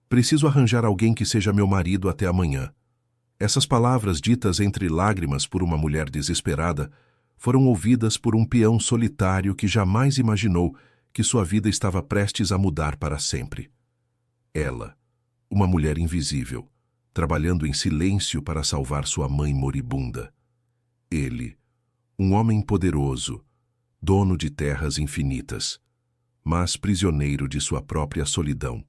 Preciso arranjar alguém que seja meu marido até amanhã. Essas palavras, ditas entre lágrimas por uma mulher desesperada, foram ouvidas por um peão solitário que jamais imaginou que sua vida estava prestes a mudar para sempre. Ela, uma mulher invisível, trabalhando em silêncio para salvar sua mãe moribunda. Ele, um homem poderoso, dono de terras infinitas, mas prisioneiro de sua própria solidão.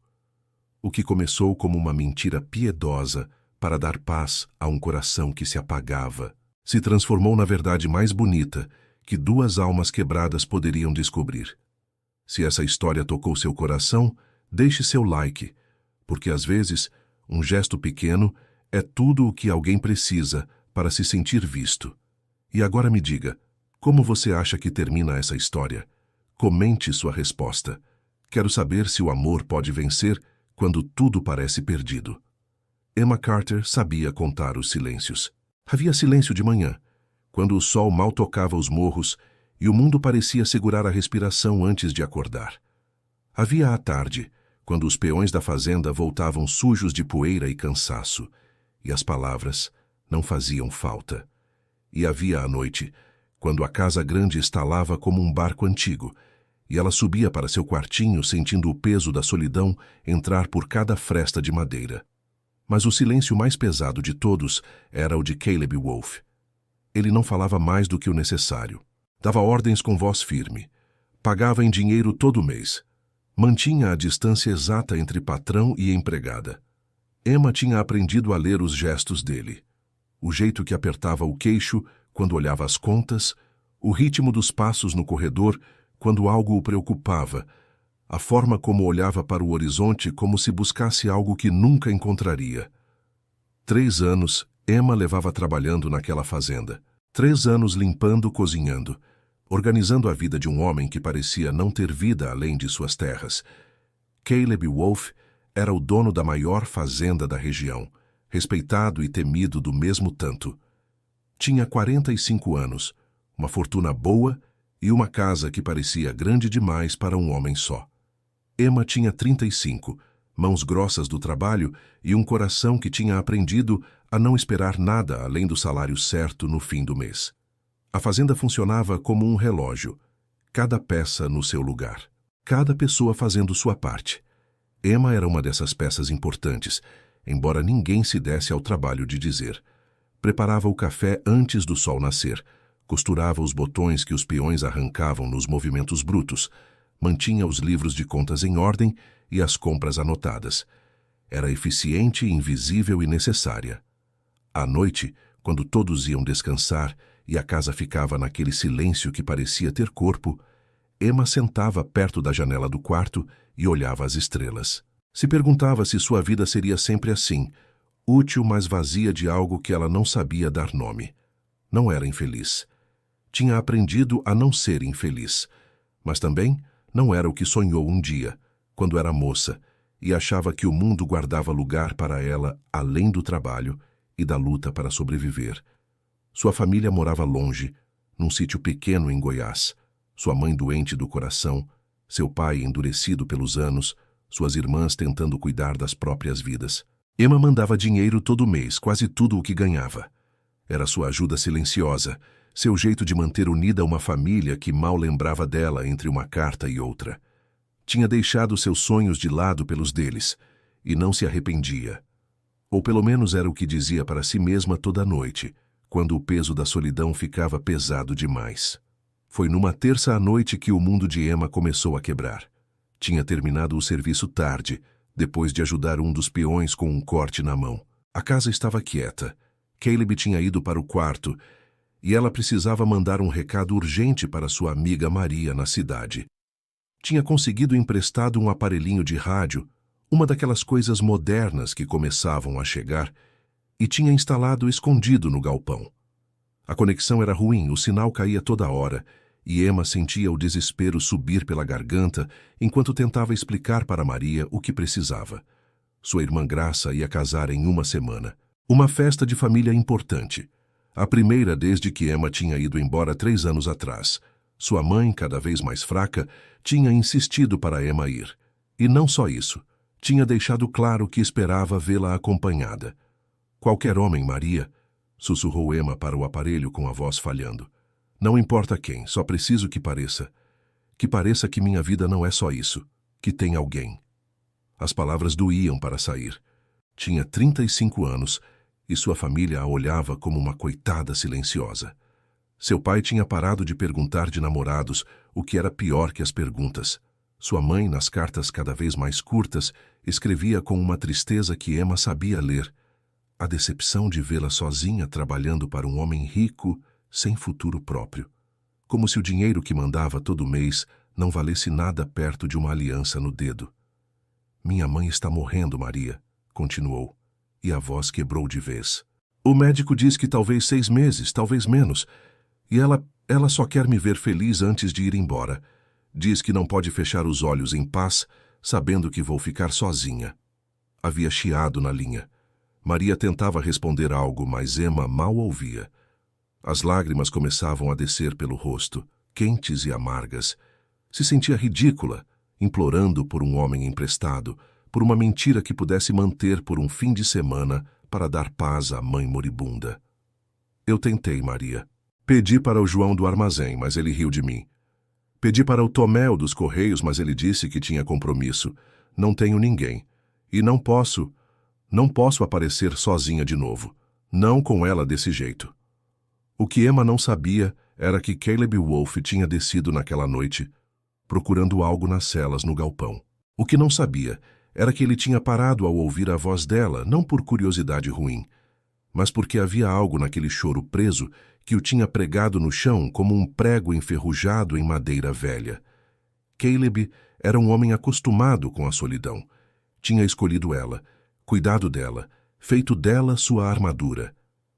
O que começou como uma mentira piedosa para dar paz a um coração que se apagava, se transformou na verdade mais bonita que duas almas quebradas poderiam descobrir. Se essa história tocou seu coração, deixe seu like, porque às vezes um gesto pequeno é tudo o que alguém precisa para se sentir visto. E agora me diga, como você acha que termina essa história? Comente sua resposta. Quero saber se o amor pode vencer quando tudo parece perdido. Emma Carter sabia contar os silêncios. Havia silêncio de manhã, quando o sol mal tocava os morros e o mundo parecia segurar a respiração antes de acordar. Havia à tarde, quando os peões da fazenda voltavam sujos de poeira e cansaço, e as palavras não faziam falta. E havia à noite, quando a casa grande estalava como um barco antigo, e ela subia para seu quartinho sentindo o peso da solidão entrar por cada fresta de madeira. Mas o silêncio mais pesado de todos era o de Caleb Wolfe. Ele não falava mais do que o necessário. Dava ordens com voz firme. Pagava em dinheiro todo mês. Mantinha a distância exata entre patrão e empregada. Emma tinha aprendido a ler os gestos dele. O jeito que apertava o queixo quando olhava as contas, o ritmo dos passos no corredor quando algo o preocupava, a forma como olhava para o horizonte como se buscasse algo que nunca encontraria. 3 anos Emma levava trabalhando naquela fazenda. 3 anos limpando, cozinhando, organizando a vida de um homem que parecia não ter vida além de suas terras. Caleb Wolfe era o dono da maior fazenda da região, respeitado e temido do mesmo tanto. Tinha 45 anos, uma fortuna boa e uma casa que parecia grande demais para um homem só. Emma tinha 35, mãos grossas do trabalho e um coração que tinha aprendido a não esperar nada além do salário certo no fim do mês. A fazenda funcionava como um relógio, cada peça no seu lugar, cada pessoa fazendo sua parte. Emma era uma dessas peças importantes, embora ninguém se desse ao trabalho de dizer. Preparava o café antes do sol nascer, costurava os botões que os peões arrancavam nos movimentos brutos, mantinha os livros de contas em ordem e as compras anotadas. Era eficiente, invisível e necessária. À noite, quando todos iam descansar e a casa ficava naquele silêncio que parecia ter corpo, Emma sentava perto da janela do quarto e olhava as estrelas. Se perguntava se sua vida seria sempre assim, útil mas vazia de algo que ela não sabia dar nome. Não era infeliz. Tinha aprendido a não ser infeliz, mas também não era o que sonhou um dia, quando era moça, e achava que o mundo guardava lugar para ela além do trabalho e da luta para sobreviver. Sua família morava longe, num sítio pequeno em Goiás, sua mãe doente do coração, seu pai endurecido pelos anos, suas irmãs tentando cuidar das próprias vidas. Emma mandava dinheiro todo mês, quase tudo o que ganhava. Era sua ajuda silenciosa, seu jeito de manter unida uma família que mal lembrava dela entre uma carta e outra. Tinha deixado seus sonhos de lado pelos deles, e não se arrependia. Ou pelo menos era o que dizia para si mesma toda noite, quando o peso da solidão ficava pesado demais. Foi numa terça à noite que o mundo de Emma começou a quebrar. Tinha terminado o serviço tarde, depois de ajudar um dos peões com um corte na mão. A casa estava quieta. Caleb tinha ido para o quarto, e ela precisava mandar um recado urgente para sua amiga Maria na cidade. Tinha conseguido emprestado um aparelhinho de rádio, uma daquelas coisas modernas que começavam a chegar, e tinha instalado escondido no galpão. A conexão era ruim, o sinal caía toda hora, e Emma sentia o desespero subir pela garganta enquanto tentava explicar para Maria o que precisava. Sua irmã Graça ia casar em 1 semana. Uma festa de família importante. A primeira desde que Emma tinha ido embora 3 anos atrás. Sua mãe, cada vez mais fraca, tinha insistido para Emma ir. E não só isso. Tinha deixado claro que esperava vê-la acompanhada. Qualquer homem, Maria, sussurrou Emma para o aparelho com a voz falhando. Não importa quem, só preciso que pareça. Que pareça que minha vida não é só isso, que tem alguém. As palavras doíam para sair. Tinha 35 anos e sua família a olhava como uma coitada silenciosa. Seu pai tinha parado de perguntar de namorados, o que era pior que as perguntas. Sua mãe, nas cartas cada vez mais curtas, escrevia com uma tristeza que Emma sabia ler. A decepção de vê-la sozinha trabalhando para um homem rico, sem futuro próprio. Como se o dinheiro que mandava todo mês não valesse nada perto de uma aliança no dedo. Minha mãe está morrendo, Maria, continuou, e a voz quebrou de vez. O médico diz que talvez 6 meses, talvez menos, e ela só quer me ver feliz antes de ir embora. Diz que não pode fechar os olhos em paz, sabendo que vou ficar sozinha. Havia chiado na linha. Maria tentava responder algo, mas Emma mal ouvia. As lágrimas começavam a descer pelo rosto, quentes e amargas. Se sentia ridícula, implorando por um homem emprestado, por uma mentira que pudesse manter por um fim de semana para dar paz à mãe moribunda. Eu tentei, Maria. Pedi para o João do armazém, mas ele riu de mim. Pedi para o Tomé dos Correios, mas ele disse que tinha compromisso. Não tenho ninguém. E não posso aparecer sozinha de novo. Não com ela desse jeito. O que Emma não sabia era que Caleb Wolfe tinha descido naquela noite, procurando algo nas celas no galpão. O que não sabia era que ele tinha parado ao ouvir a voz dela, não por curiosidade ruim, mas porque havia algo naquele choro preso que o tinha pregado no chão como um prego enferrujado em madeira velha. Caleb era um homem acostumado com a solidão. Tinha escolhido ela, cuidado dela, feito dela sua armadura.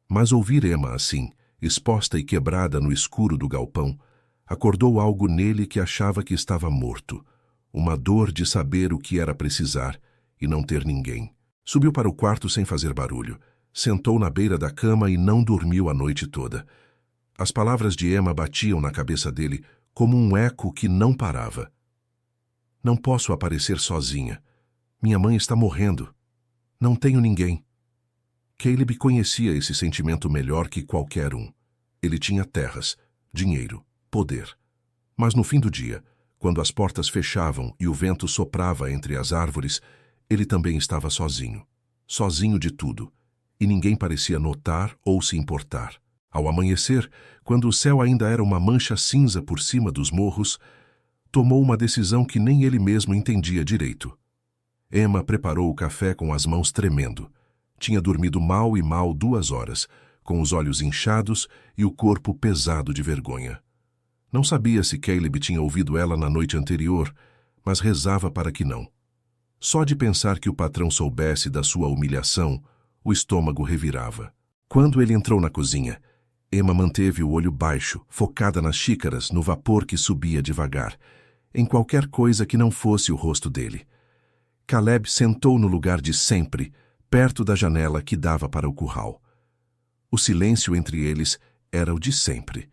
Mas ouvir Emma assim, exposta e quebrada no escuro do galpão, acordou algo nele que achava que estava morto. Uma dor de saber o que era precisar e não ter ninguém. Subiu para o quarto sem fazer barulho. Sentou na beira da cama e não dormiu a noite toda. As palavras de Emma batiam na cabeça dele como um eco que não parava. Não posso aparecer sozinha. Minha mãe está morrendo. Não tenho ninguém. Caleb conhecia esse sentimento melhor que qualquer um. Ele tinha terras, dinheiro, poder. Mas no fim do dia, quando as portas fechavam e o vento soprava entre as árvores, ele também estava sozinho. Sozinho de tudo. E ninguém parecia notar ou se importar. Ao amanhecer, quando o céu ainda era uma mancha cinza por cima dos morros, tomou uma decisão que nem ele mesmo entendia direito. Emma preparou o café com as mãos tremendo. Tinha dormido mal e mal 2 horas, com os olhos inchados e o corpo pesado de vergonha. Não sabia se Caleb tinha ouvido ela na noite anterior, mas rezava para que não. Só de pensar que o patrão soubesse da sua humilhação, o estômago revirava. Quando ele entrou na cozinha, Emma manteve o olho baixo, focada nas xícaras, no vapor que subia devagar, em qualquer coisa que não fosse o rosto dele. Caleb sentou no lugar de sempre, perto da janela que dava para o curral. O silêncio entre eles era o de sempre,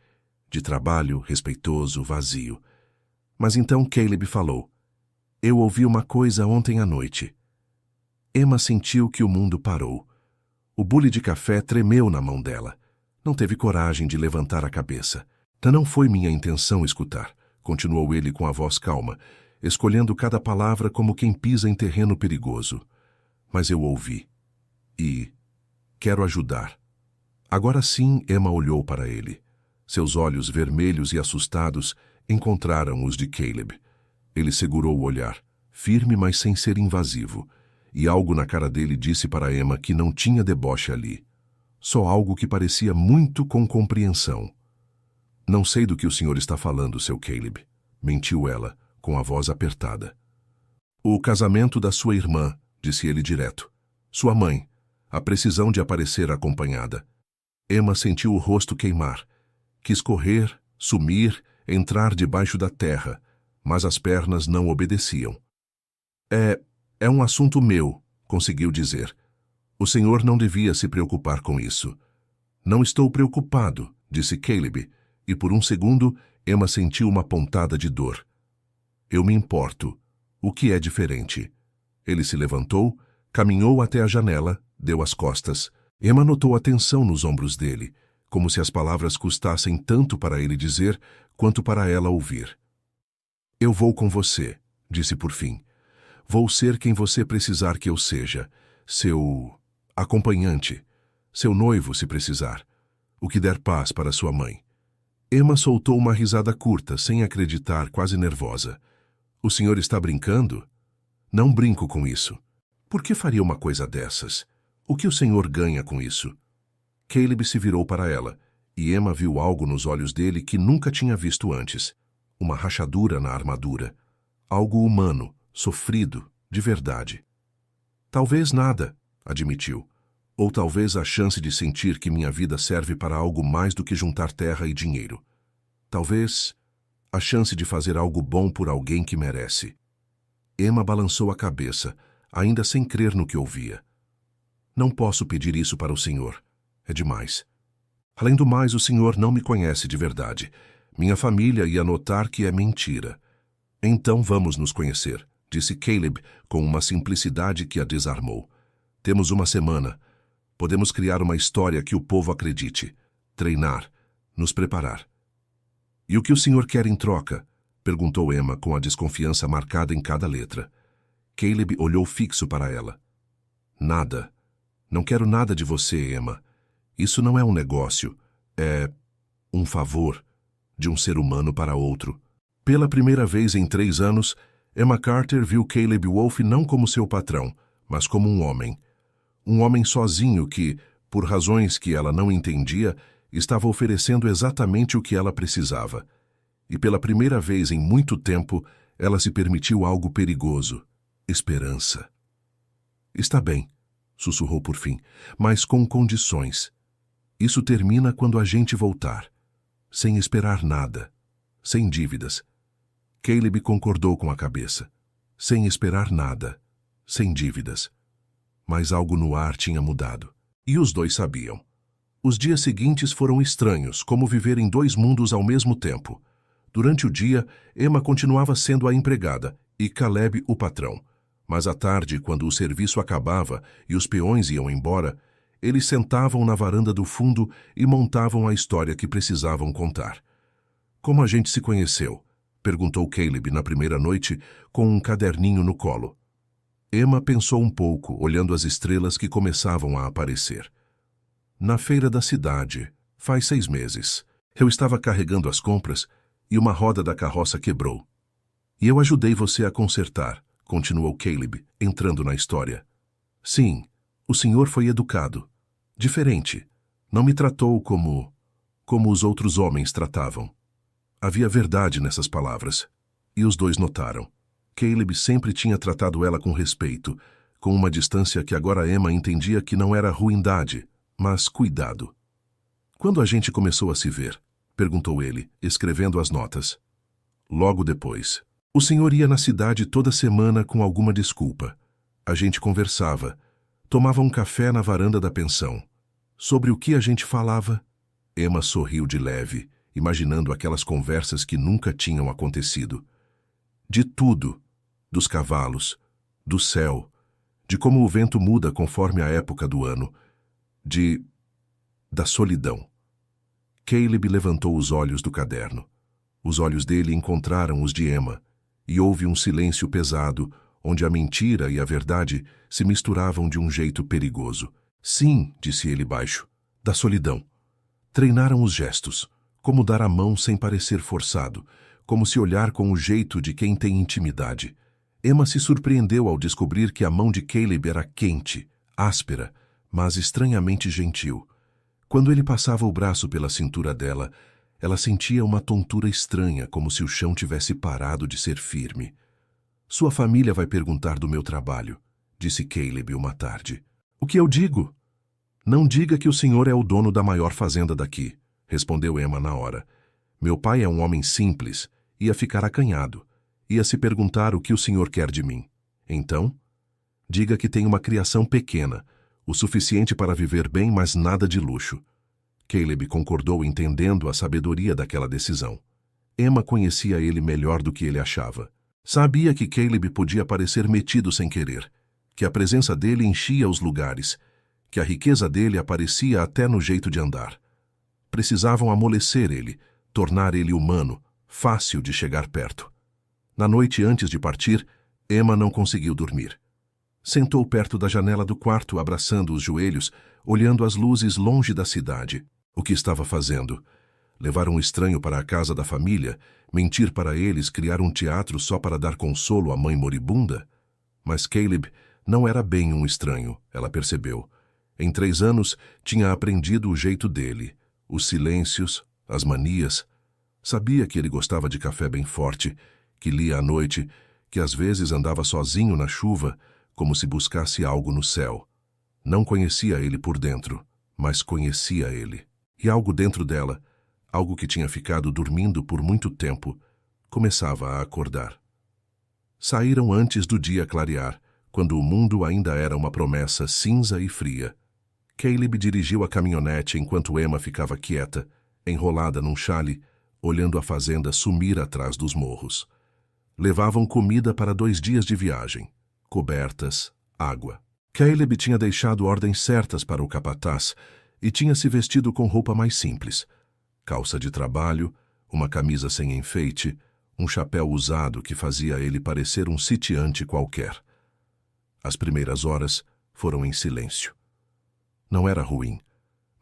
de trabalho, respeitoso, vazio. Mas então Caleb falou: Eu ouvi uma coisa ontem à noite. Emma sentiu que o mundo parou. O bule de café tremeu na mão dela. Não teve coragem de levantar a cabeça. Não foi minha intenção escutar, continuou ele com a voz calma, escolhendo cada palavra como quem pisa em terreno perigoso. Mas eu ouvi. E quero ajudar. Agora sim, Emma olhou para ele. Seus olhos vermelhos e assustados encontraram os de Caleb. Ele segurou o olhar, firme mas sem ser invasivo, e algo na cara dele disse para Emma que não tinha deboche ali. Só algo que parecia muito com compreensão. Não sei do que o senhor está falando, seu Caleb, mentiu ela, com a voz apertada. O casamento da sua irmã, disse ele direto. Sua mãe, a precisão de aparecer acompanhada. Emma sentiu o rosto queimar. Quis correr, sumir, entrar debaixo da terra, mas as pernas não obedeciam. É um assunto meu, conseguiu dizer. O senhor não devia se preocupar com isso. Não estou preocupado, disse Caleb, e por um segundo Emma sentiu uma pontada de dor. Eu me importo. O que é diferente? Ele se levantou, caminhou até a janela, deu as costas. Emma notou a tensão nos ombros dele, como se as palavras custassem tanto para ele dizer, quanto para ela ouvir. Eu vou com você, disse por fim. Vou ser quem você precisar que eu seja. Seu acompanhante. Seu noivo, se precisar. O que der paz para sua mãe. Emma soltou uma risada curta, sem acreditar, quase nervosa. O senhor está brincando? Não brinco com isso. Por que faria uma coisa dessas? O que o senhor ganha com isso? Caleb se virou para ela, e Emma viu algo nos olhos dele que nunca tinha visto antes. Uma rachadura na armadura. Algo humano, sofrido, de verdade. Talvez nada, admitiu. Ou talvez a chance de sentir que minha vida serve para algo mais do que juntar terra e dinheiro. Talvez a chance de fazer algo bom por alguém que merece. Emma balançou a cabeça, ainda sem crer no que ouvia. Não posso pedir isso para o senhor. É demais. Além do mais, o senhor não me conhece de verdade. Minha família ia notar que é mentira. Então vamos nos conhecer, disse Caleb com uma simplicidade que a desarmou. Temos uma semana. Podemos criar uma história que o povo acredite. Treinar. Nos preparar. E o que o senhor quer em troca? Perguntou Emma com a desconfiança marcada em cada letra. Caleb olhou fixo para ela. Nada. Não quero nada de você, Emma. Isso não é um negócio. É um favor de um ser humano para outro. Pela primeira vez em 3 anos, Emma Carter viu Caleb Wolfe não como seu patrão, mas como um homem. Um homem sozinho que, por razões que ela não entendia, estava oferecendo exatamente o que ela precisava. E pela primeira vez em muito tempo, ela se permitiu algo perigoso. Esperança. Está bem, sussurrou por fim, mas com condições. Isso termina quando a gente voltar. Sem esperar nada. Sem dívidas. Caleb concordou com a cabeça. Sem esperar nada. Sem dívidas. Mas algo no ar tinha mudado. E os dois sabiam. Os dias seguintes foram estranhos, como viver em 2 mundos ao mesmo tempo. Durante o dia, Emma continuava sendo a empregada e Caleb o patrão. Mas à tarde, quando o serviço acabava e os peões iam embora, eles sentavam na varanda do fundo e montavam a história que precisavam contar. Como a gente se conheceu? Perguntou Caleb na primeira noite, com um caderninho no colo. Emma pensou um pouco, olhando as estrelas que começavam a aparecer. Na feira da cidade, faz 6 meses. Eu estava carregando as compras e uma roda da carroça quebrou. E eu ajudei você a consertar, continuou Caleb, entrando na história. Sim, o senhor foi educado. Diferente. Não me tratou como os outros homens tratavam. Havia verdade nessas palavras. E os dois notaram. Caleb sempre tinha tratado ela com respeito, com uma distância que agora Emma entendia que não era ruindade, mas cuidado. Quando a gente começou a se ver? Perguntou ele, escrevendo as notas. Logo depois. O senhor ia na cidade toda semana com alguma desculpa. A gente conversava. Tomava um café na varanda da pensão. Sobre o que a gente falava? Emma sorriu de leve, imaginando aquelas conversas que nunca tinham acontecido. De tudo. Dos cavalos, do céu, de como o vento muda conforme a época do ano, da solidão. Caleb levantou os olhos do caderno. Os olhos dele encontraram os de Emma, e houve um silêncio pesado, onde a mentira e a verdade se misturavam de um jeito perigoso. Sim, disse ele baixo, da solidão. Treinaram os gestos, como dar a mão sem parecer forçado, como se olhar com o jeito de quem tem intimidade. Emma se surpreendeu ao descobrir que a mão de Caleb era quente, áspera, mas estranhamente gentil. Quando ele passava o braço pela cintura dela, ela sentia uma tontura estranha, como se o chão tivesse parado de ser firme. Sua família vai perguntar do meu trabalho, disse Caleb uma tarde. O que eu digo? Não diga que o senhor é o dono da maior fazenda daqui, respondeu Emma na hora. Meu pai é um homem simples, ia ficar acanhado. Ia se perguntar o que o senhor quer de mim. Então, diga que tem uma criação pequena, o suficiente para viver bem, mas nada de luxo. Caleb concordou, entendendo a sabedoria daquela decisão. Emma conhecia ele melhor do que ele achava. Sabia que Caleb podia parecer metido sem querer, que a presença dele enchia os lugares, que a riqueza dele aparecia até no jeito de andar. Precisavam amolecer ele, tornar ele humano, fácil de chegar perto. Na noite antes de partir, Emma não conseguiu dormir. Sentou perto da janela do quarto, abraçando os joelhos, olhando as luzes longe da cidade. O que estava fazendo? Levar um estranho para a casa da família? Mentir para eles? Criar um teatro só para dar consolo à mãe moribunda? Mas Caleb não era bem um estranho, ela percebeu. Em 3 anos, tinha aprendido o jeito dele, os silêncios, as manias. Sabia que ele gostava de café bem forte, que lia à noite, que às vezes andava sozinho na chuva, como se buscasse algo no céu. Não conhecia ele por dentro, mas conhecia ele. E algo dentro dela, algo que tinha ficado dormindo por muito tempo, começava a acordar. Saíram antes do dia clarear, quando o mundo ainda era uma promessa cinza e fria. Caleb dirigiu a caminhonete enquanto Emma ficava quieta, enrolada num chale, olhando a fazenda sumir atrás dos morros. Levavam comida para 2 dias de viagem, cobertas, água. Caleb tinha deixado ordens certas para o capataz e tinha se vestido com roupa mais simples. Calça de trabalho, uma camisa sem enfeite, um chapéu usado que fazia ele parecer um sitiante qualquer. As primeiras horas foram em silêncio. Não era ruim,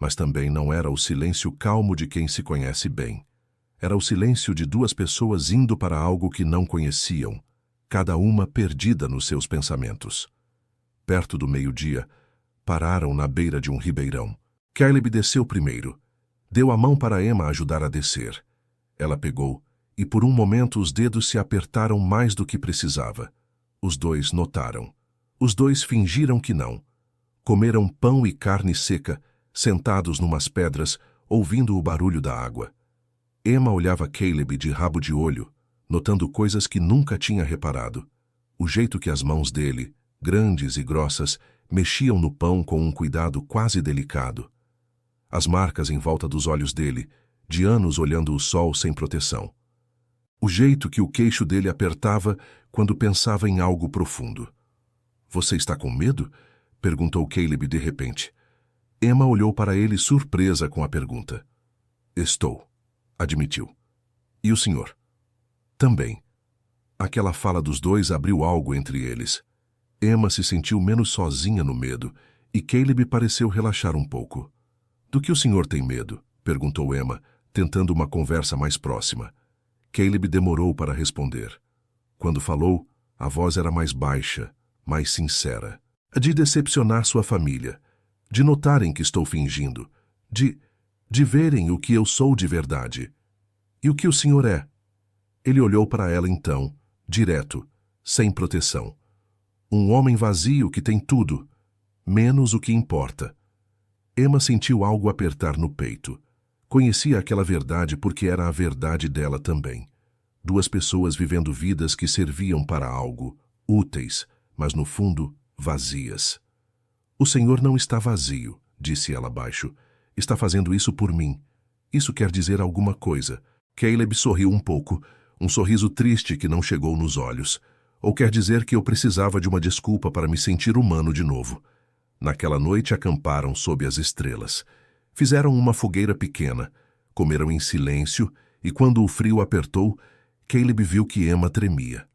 mas também não era o silêncio calmo de quem se conhece bem. Era o silêncio de 2 pessoas indo para algo que não conheciam, cada uma perdida nos seus pensamentos. Perto do meio-dia, pararam na beira de um ribeirão. Caleb desceu primeiro. Deu a mão para Emma ajudar a descer. Ela pegou, e por um momento os dedos se apertaram mais do que precisava. Os 2 notaram. Os 2 fingiram que não. Comeram pão e carne seca, sentados numas pedras, ouvindo o barulho da água. Emma olhava Caleb de rabo de olho, notando coisas que nunca tinha reparado. O jeito que as mãos dele, grandes e grossas, mexiam no pão com um cuidado quase delicado. As marcas em volta dos olhos dele, de anos olhando o sol sem proteção. O jeito que o queixo dele apertava quando pensava em algo profundo. "Você está com medo?" perguntou Caleb de repente. Emma olhou para ele surpresa com a pergunta. "Estou", admitiu. "E o senhor?" "Também." Aquela fala dos 2 abriu algo entre eles. Emma se sentiu menos sozinha no medo, e Caleb pareceu relaxar um pouco. "Do que o senhor tem medo?" perguntou Emma, tentando uma conversa mais próxima. Caleb demorou para responder. Quando falou, a voz era mais baixa, mais sincera. "De decepcionar sua família, de notarem que estou fingindo, de verem o que eu sou de verdade. E o que o senhor é?" Ele olhou para ela então, direto, sem proteção. Um homem vazio que tem tudo, menos o que importa. Emma sentiu algo apertar no peito. Conhecia aquela verdade porque era a verdade dela também. 2 pessoas vivendo vidas que serviam para algo, úteis, mas no fundo, vazias. "O senhor não está vazio", disse ela baixo. "Está fazendo isso por mim. Isso quer dizer alguma coisa." Caleb sorriu um pouco, um sorriso triste que não chegou nos olhos. "Ou quer dizer que eu precisava de uma desculpa para me sentir humano de novo." Naquela noite acamparam sob as estrelas. Fizeram uma fogueira pequena, comeram em silêncio e quando o frio apertou, Caleb viu que Emma tremia.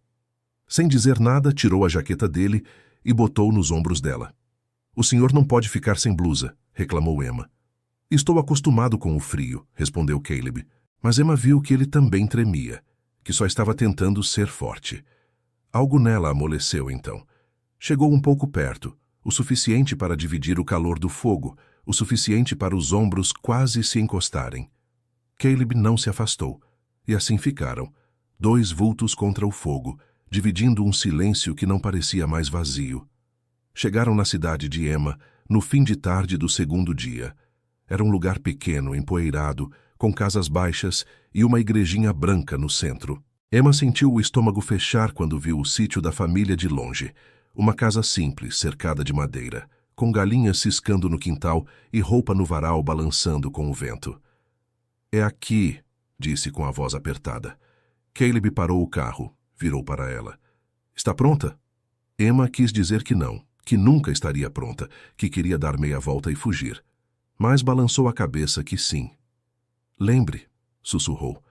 Sem dizer nada, tirou a jaqueta dele e botou nos ombros dela. "O senhor não pode ficar sem blusa", reclamou Emma. "Estou acostumado com o frio", respondeu Caleb. Mas Emma viu que ele também tremia, que só estava tentando ser forte. Algo nela amoleceu então. Chegou um pouco perto, o suficiente para dividir o calor do fogo, o suficiente para os ombros quase se encostarem. Caleb não se afastou, e assim ficaram, 2 vultos contra o fogo, dividindo um silêncio que não parecia mais vazio. Chegaram na cidade de Emma, no fim de tarde do 2º dia. Era um lugar pequeno, empoeirado, com casas baixas e uma igrejinha branca no centro. Emma sentiu o estômago fechar quando viu o sítio da família de longe. Uma casa simples, cercada de madeira, com galinhas ciscando no quintal e roupa no varal balançando com o vento. "É aqui", disse com a voz apertada. Caleb parou o carro, virou para ela. "Está pronta?" Emma quis dizer que não, que nunca estaria pronta, que queria dar meia volta e fugir. Mas balançou a cabeça que sim. Lembre, sussurrou,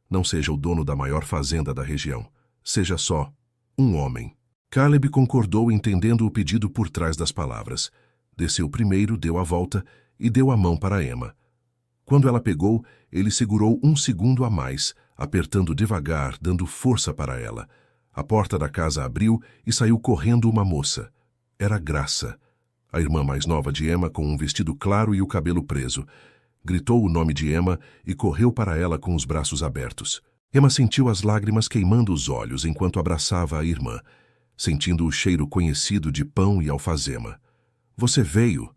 não seja o dono da maior fazenda da região. Seja só um homem. Caleb concordou, entendendo o pedido por trás das palavras. Desceu primeiro, deu a volta e deu a mão para Emma. Quando ela pegou, ele segurou um segundo a mais, apertando devagar, dando força para ela. A porta da casa abriu e saiu correndo uma moça. Era Graça, a irmã mais nova de Emma, com um vestido claro e o cabelo preso. Gritou o nome de Emma e correu para ela com os braços abertos. Emma sentiu as lágrimas queimando os olhos enquanto abraçava a irmã, sentindo o cheiro conhecido de pão e alfazema. Você veio!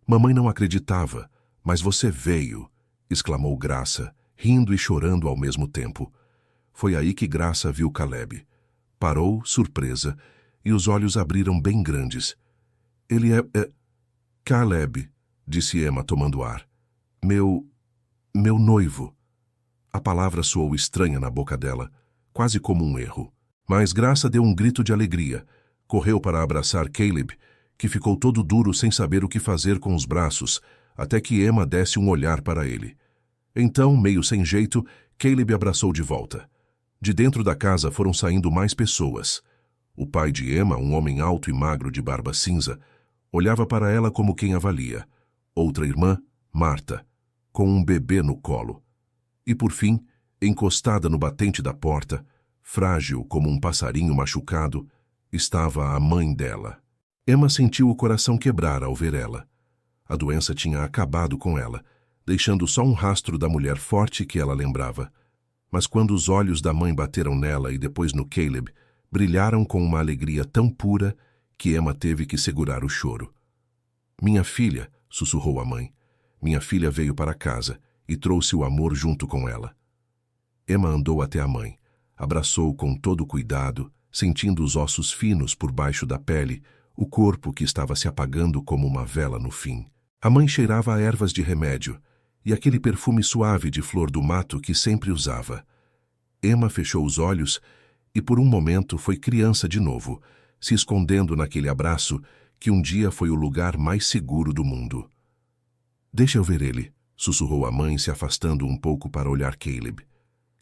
Mamãe não acreditava, mas você veio! Exclamou Graça, rindo e chorando ao mesmo tempo. Foi aí que Graça viu Caleb. Parou, surpresa, e os olhos abriram bem grandes. Ele é... Caleb, disse Emma tomando ar. Meu noivo. A palavra soou estranha na boca dela, quase como um erro. Mas Graça deu um grito de alegria. Correu para abraçar Caleb, que ficou todo duro sem saber o que fazer com os braços, até que Emma desse um olhar para ele. Então, meio sem jeito, Caleb abraçou de volta. De dentro da casa foram saindo mais pessoas. O pai de Emma, um homem alto e magro de barba cinza, olhava para ela como quem avalia. Outra irmã, Marta, com um bebê no colo. E por fim, encostada no batente da porta, frágil como um passarinho machucado, estava a mãe dela. Emma sentiu o coração quebrar ao ver ela. A doença tinha acabado com ela, deixando só um rastro da mulher forte que ela lembrava. Mas quando os olhos da mãe bateram nela e depois no Caleb, brilharam com uma alegria tão pura que Emma teve que segurar o choro. Minha filha, sussurrou a mãe. Minha filha veio para casa e trouxe o amor junto com ela. Emma andou até a mãe, abraçou com todo cuidado, sentindo os ossos finos por baixo da pele, o corpo que estava se apagando como uma vela no fim. A mãe cheirava a ervas de remédio e aquele perfume suave de flor do mato que sempre usava. Emma fechou os olhos e por um momento foi criança de novo, se escondendo naquele abraço que um dia foi o lugar mais seguro do mundo. Deixa eu ver ele, sussurrou a mãe, se afastando um pouco para olhar Caleb.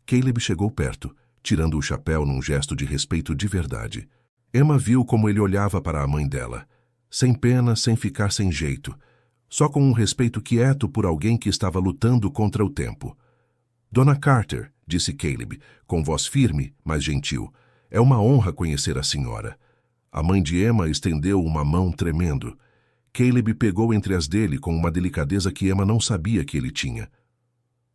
Caleb chegou perto, tirando o chapéu num gesto de respeito de verdade. Emma viu como ele olhava para a mãe dela, sem pena, sem ficar sem jeito, só com um respeito quieto por alguém que estava lutando contra o tempo. Dona Carter, disse Caleb, com voz firme, mas gentil, é uma honra conhecer a senhora. A mãe de Emma estendeu uma mão tremendo. Caleb pegou entre as dele com uma delicadeza que Emma não sabia que ele tinha.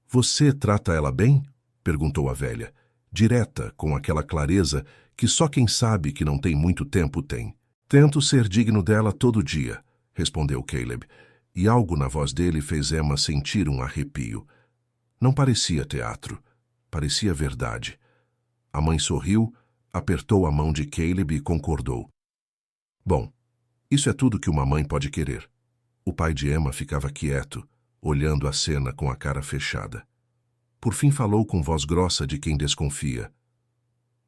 Você trata ela bem? Perguntou a velha, direta, com aquela clareza que só quem sabe que não tem muito tempo tem. Tento ser digno dela todo dia, respondeu Caleb, e algo na voz dele fez Emma sentir um arrepio. Não parecia teatro, parecia verdade. A mãe sorriu, apertou a mão de Caleb e concordou. Bom, isso é tudo que uma mãe pode querer. O pai de Emma ficava quieto, olhando a cena com a cara fechada. Por fim falou com voz grossa de quem desconfia.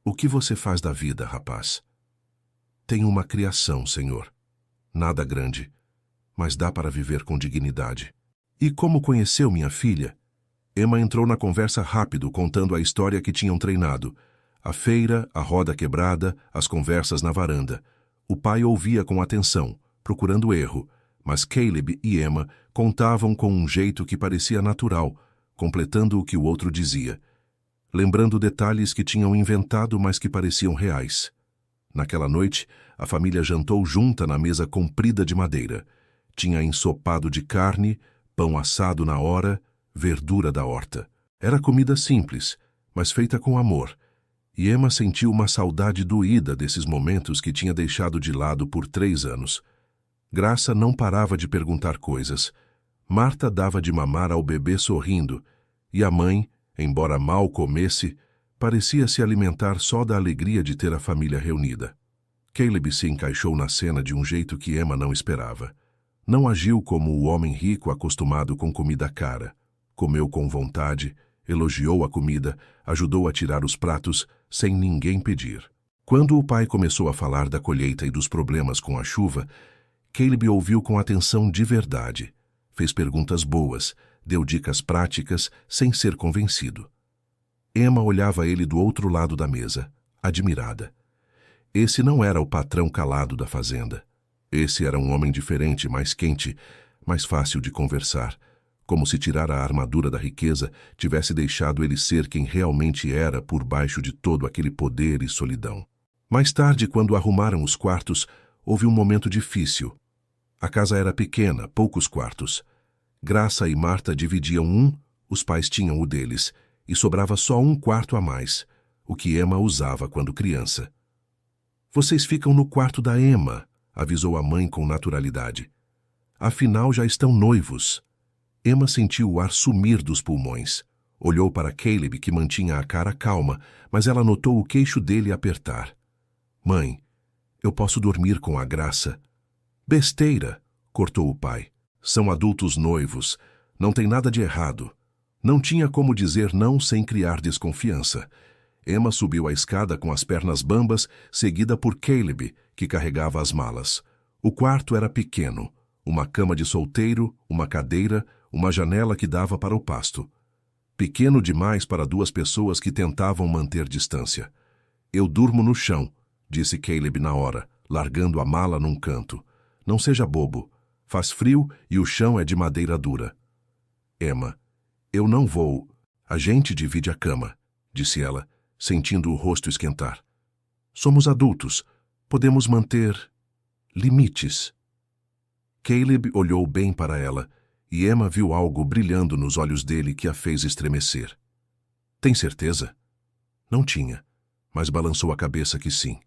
O que você faz da vida, rapaz? Tenho uma criação, senhor. Nada grande, mas dá para viver com dignidade. E como conheceu minha filha? Emma entrou na conversa rápido, contando a história que tinham treinado. A feira, a roda quebrada, as conversas na varanda. O pai ouvia com atenção, procurando erro, mas Caleb e Emma contavam com um jeito que parecia natural, completando o que o outro dizia, lembrando detalhes que tinham inventado, mas que pareciam reais. Naquela noite, a família jantou junta na mesa comprida de madeira. Tinha ensopado de carne, pão assado na hora, verdura da horta. Era comida simples, mas feita com amor, e Emma sentiu uma saudade doída desses momentos que tinha deixado de lado por 3 anos. Graça não parava de perguntar coisas. Marta dava de mamar ao bebê sorrindo, e a mãe, embora mal comesse, parecia se alimentar só da alegria de ter a família reunida. Caleb se encaixou na cena de um jeito que Emma não esperava. Não agiu como o homem rico acostumado com comida cara. Comeu com vontade, elogiou a comida, ajudou a tirar os pratos, sem ninguém pedir. Quando o pai começou a falar da colheita e dos problemas com a chuva, Caleb ouviu com atenção de verdade. Fez perguntas boas, deu dicas práticas, sem ser convencido. Emma olhava ele do outro lado da mesa, admirada. Esse não era o patrão calado da fazenda. Esse era um homem diferente, mais quente, mais fácil de conversar, como se tirar a armadura da riqueza tivesse deixado ele ser quem realmente era por baixo de todo aquele poder e solidão. Mais tarde, quando arrumaram os quartos, houve um momento difícil. A casa era pequena, poucos quartos. Graça e Marta dividiam um, os pais tinham o deles, e sobrava só um quarto a mais, o que Emma usava quando criança. "Vocês ficam no quarto da Emma", avisou a mãe com naturalidade. "Afinal, já estão noivos." Emma sentiu o ar sumir dos pulmões. Olhou para Caleb, que mantinha a cara calma, mas ela notou o queixo dele apertar. "Mãe, eu posso dormir com a Graça." "Besteira", cortou o pai. "São adultos noivos. Não tem nada de errado." Não tinha como dizer não sem criar desconfiança. Emma subiu a escada com as pernas bambas, seguida por Caleb, que carregava as malas. O quarto era pequeno. Uma cama de solteiro, uma cadeira, uma janela que dava para o pasto. Pequeno demais para duas pessoas que tentavam manter distância. "Eu durmo no chão", disse Caleb na hora, largando a mala num canto. "Não seja bobo. Faz frio e o chão é de madeira dura." "Emma, eu não vou. A gente divide a cama", disse ela, sentindo o rosto esquentar. "Somos adultos. Podemos manter limites." Caleb olhou bem para ela, e Emma viu algo brilhando nos olhos dele que a fez estremecer. "Tem certeza?" Não tinha, mas balançou a cabeça que sim.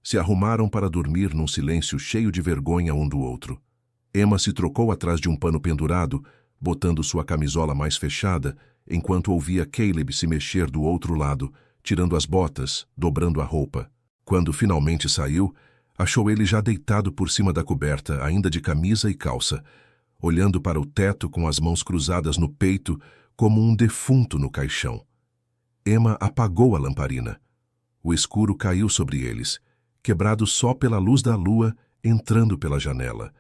Se arrumaram para dormir num silêncio cheio de vergonha um do outro. Emma se trocou atrás de um pano pendurado, botando sua camisola mais fechada, enquanto ouvia Caleb se mexer do outro lado, tirando as botas, dobrando a roupa. Quando finalmente saiu, achou ele já deitado por cima da coberta, ainda de camisa e calça, olhando para o teto com as mãos cruzadas no peito, como um defunto no caixão. Emma apagou a lamparina. O escuro caiu sobre eles, quebrado só pela luz da lua entrando pela janela.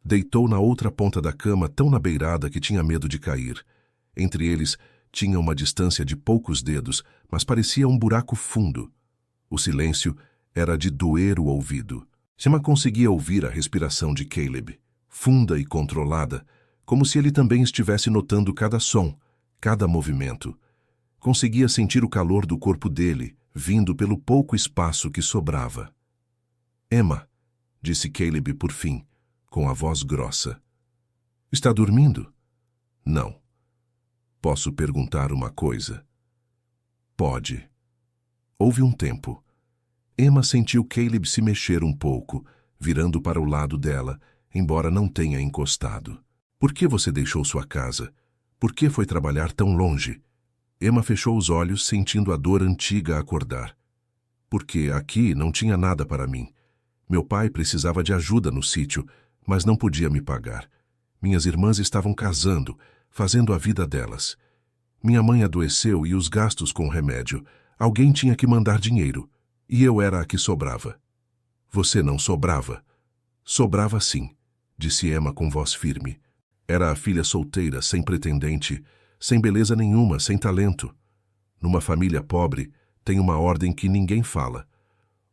Deitou na outra ponta da cama, tão na beirada que tinha medo de cair. Entre eles tinha uma distância de poucos dedos, mas parecia um buraco fundo. O silêncio era de doer o ouvido. Emma conseguia ouvir a respiração de Caleb, funda e controlada, como se ele também estivesse notando cada som, cada movimento. Conseguia sentir o calor do corpo dele, vindo pelo pouco espaço que sobrava. "Emma", disse Caleb por fim, com a voz grossa. "Está dormindo?" "Não." "Posso perguntar uma coisa?" "Pode." Houve um tempo. Emma sentiu Caleb se mexer um pouco, virando para o lado dela, embora não tenha encostado. "Por que você deixou sua casa? Por que foi trabalhar tão longe?" Emma fechou os olhos, sentindo a dor antiga acordar. "Porque aqui não tinha nada para mim. Meu pai precisava de ajuda no sítio, mas não podia me pagar. Minhas irmãs estavam casando, fazendo a vida delas. Minha mãe adoeceu e os gastos com o remédio. Alguém tinha que mandar dinheiro, e eu era a que sobrava." "Você não sobrava." "Sobrava sim", disse Emma com voz firme. Era a filha solteira, sem pretendente, sem beleza nenhuma, sem talento. Numa família pobre, tem uma ordem que ninguém fala.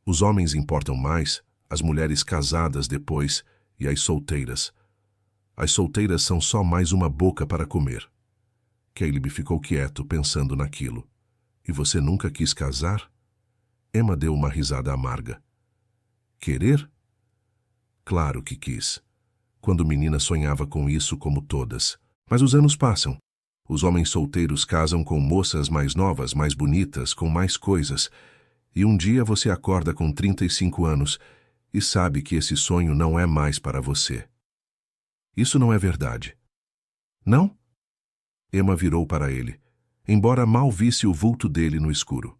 Os homens importam mais, as mulheres casadas depois e as solteiras. As solteiras são só mais uma boca para comer. Caleb ficou quieto, pensando naquilo. "E você nunca quis casar?" Emma deu uma risada amarga. "Querer? Claro que quis. Quando menina sonhava com isso como todas. Mas os anos passam. Os homens solteiros casam com moças mais novas, mais bonitas, com mais coisas. E um dia você acorda com 35 anos e sabe que esse sonho não é mais para você. Isso não é verdade." "Não?" Emma virou para ele, embora mal visse o vulto dele no escuro.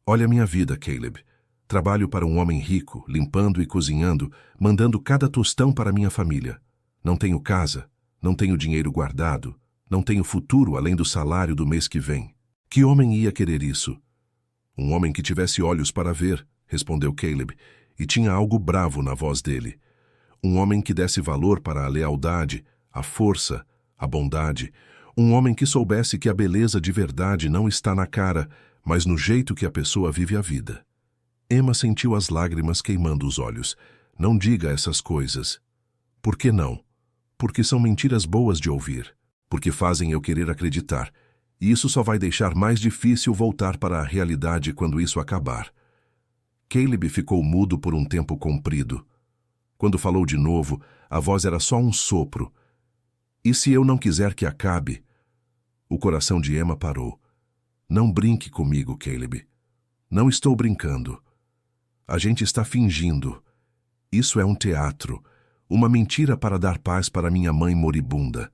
"Olha minha vida, Caleb. Trabalho para um homem rico, limpando e cozinhando, mandando cada tostão para minha família. Não tenho casa, não tenho dinheiro guardado, não tenho futuro além do salário do mês que vem. Que homem ia querer isso?" "Um homem que tivesse olhos para ver", respondeu Caleb, e tinha algo bravo na voz dele. Um homem que desse valor para a lealdade, a força, a bondade. Um homem que soubesse que a beleza de verdade não está na cara, mas no jeito que a pessoa vive a vida. Emma sentiu as lágrimas queimando os olhos. Não diga essas coisas. Por que não? Porque são mentiras boas de ouvir. Porque fazem eu querer acreditar. E isso só vai deixar mais difícil voltar para a realidade quando isso acabar. Caleb ficou mudo por um tempo comprido. Quando falou de novo, a voz era só um sopro. E se eu não quiser que acabe? O coração de Emma parou. Não brinque comigo, Caleb. Não estou brincando. A gente está fingindo. Isso é um teatro, uma mentira para dar paz para minha mãe moribunda.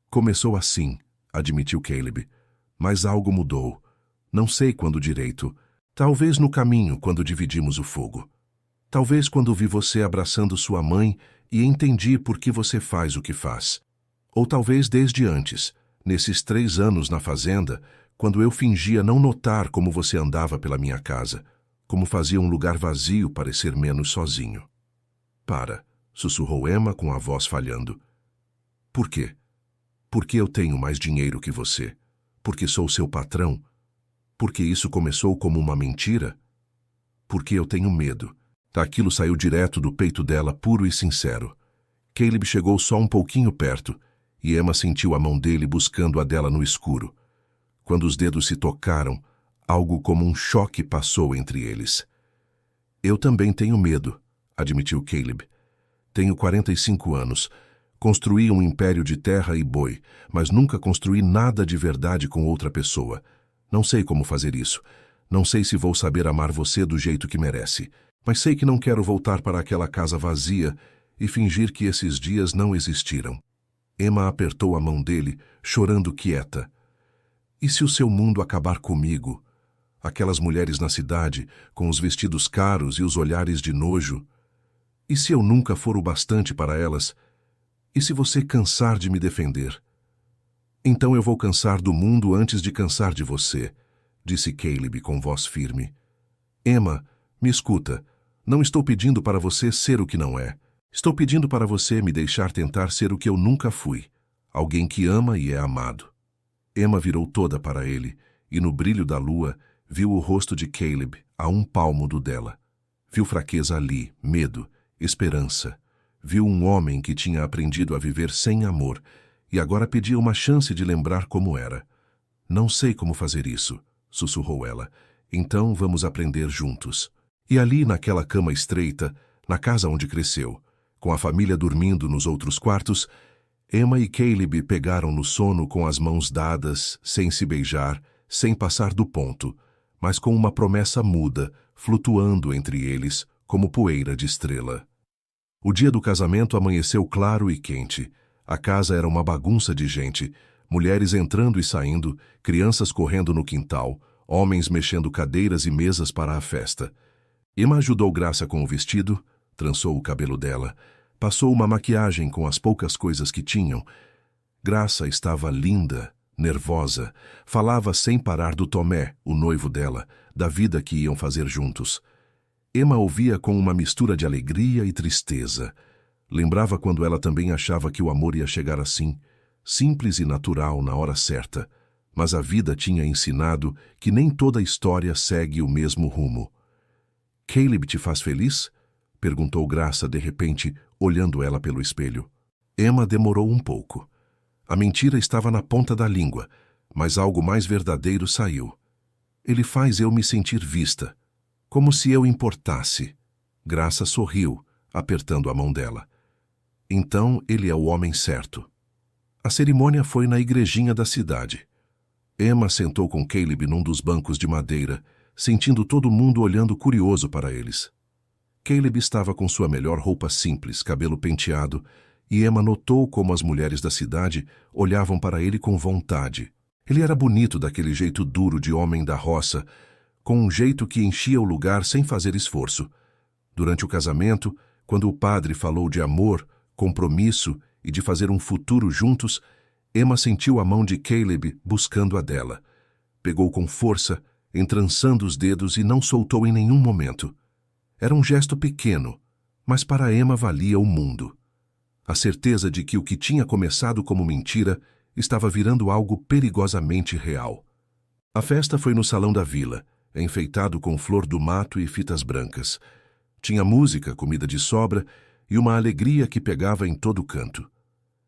Começou assim, admitiu Caleb, mas algo mudou. Não sei quando direito. Talvez no caminho, quando dividimos o fogo. Talvez quando vi você abraçando sua mãe e entendi por que você faz o que faz. Ou talvez desde antes, nesses 3 anos na fazenda, quando eu fingia não notar como você andava pela minha casa, como fazia um lugar vazio parecer menos sozinho. Para, sussurrou Emma com a voz falhando. Por quê? Porque eu tenho mais dinheiro que você? Porque sou seu patrão? Porque isso começou como uma mentira? Porque eu tenho medo. Aquilo saiu direto do peito dela, puro e sincero. Caleb chegou só um pouquinho perto, e Emma sentiu a mão dele buscando a dela no escuro. Quando os dedos se tocaram, algo como um choque passou entre eles. Eu também tenho medo, admitiu Caleb. Tenho 45 anos. Construí um império de terra e boi, mas nunca construí nada de verdade com outra pessoa. Não sei como fazer isso. Não sei se vou saber amar você do jeito que merece. Mas sei que não quero voltar para aquela casa vazia e fingir que esses dias não existiram. Emma apertou a mão dele, chorando quieta. E se o seu mundo acabar comigo? Aquelas mulheres na cidade, com os vestidos caros e os olhares de nojo? E se eu nunca for o bastante para elas? E se você cansar de me defender? Então eu vou cansar do mundo antes de cansar de você, disse Caleb com voz firme. Emma, me escuta. Não estou pedindo para você ser o que não é. Estou pedindo para você me deixar tentar ser o que eu nunca fui. Alguém que ama e é amado. Emma virou toda para ele, e no brilho da lua, viu o rosto de Caleb a 1 palmo do dela. Viu fraqueza ali, medo, esperança. Viu um homem que tinha aprendido a viver sem amor, e agora pedia uma chance de lembrar como era. Não sei como fazer isso, sussurrou ela. Então vamos aprender juntos. E ali, naquela cama estreita, na casa onde cresceu, com a família dormindo nos outros quartos, Emma e Caleb pegaram no sono com as mãos dadas, sem se beijar, sem passar do ponto, mas com uma promessa muda, flutuando entre eles, como poeira de estrela. O dia do casamento amanheceu claro e quente. A casa era uma bagunça de gente, mulheres entrando e saindo, crianças correndo no quintal, homens mexendo cadeiras e mesas para a festa. Emma ajudou Graça com o vestido, trançou o cabelo dela, passou uma maquiagem com as poucas coisas que tinham. Graça estava linda, nervosa, falava sem parar do Tomé, o noivo dela, da vida que iam fazer juntos. Emma ouvia com uma mistura de alegria e tristeza. Lembrava quando ela também achava que o amor ia chegar assim, simples e natural na hora certa, mas a vida tinha ensinado que nem toda história segue o mesmo rumo. Caleb te faz feliz? Perguntou Graça de repente, olhando ela pelo espelho. Emma demorou um pouco. A mentira estava na ponta da língua, mas algo mais verdadeiro saiu. Ele faz eu me sentir vista, como se eu importasse. Graça sorriu, apertando a mão dela. Então ele é o homem certo. A cerimônia foi na igrejinha da cidade. Emma sentou com Caleb num dos bancos de madeira, sentindo todo mundo olhando curioso para eles. Caleb estava com sua melhor roupa simples, cabelo penteado, e Emma notou como as mulheres da cidade olhavam para ele com vontade. Ele era bonito daquele jeito duro de homem da roça, com um jeito que enchia o lugar sem fazer esforço. Durante o casamento, quando o padre falou de amor, compromisso e de fazer um futuro juntos, Emma sentiu a mão de Caleb buscando a dela. Pegou com força, entrançando os dedos e não soltou em nenhum momento. Era um gesto pequeno, mas para Emma valia o mundo. A certeza de que o que tinha começado como mentira estava virando algo perigosamente real. A festa foi no salão da vila, enfeitado com flor do mato e fitas brancas. Tinha música, comida de sobra e uma alegria que pegava em todo canto.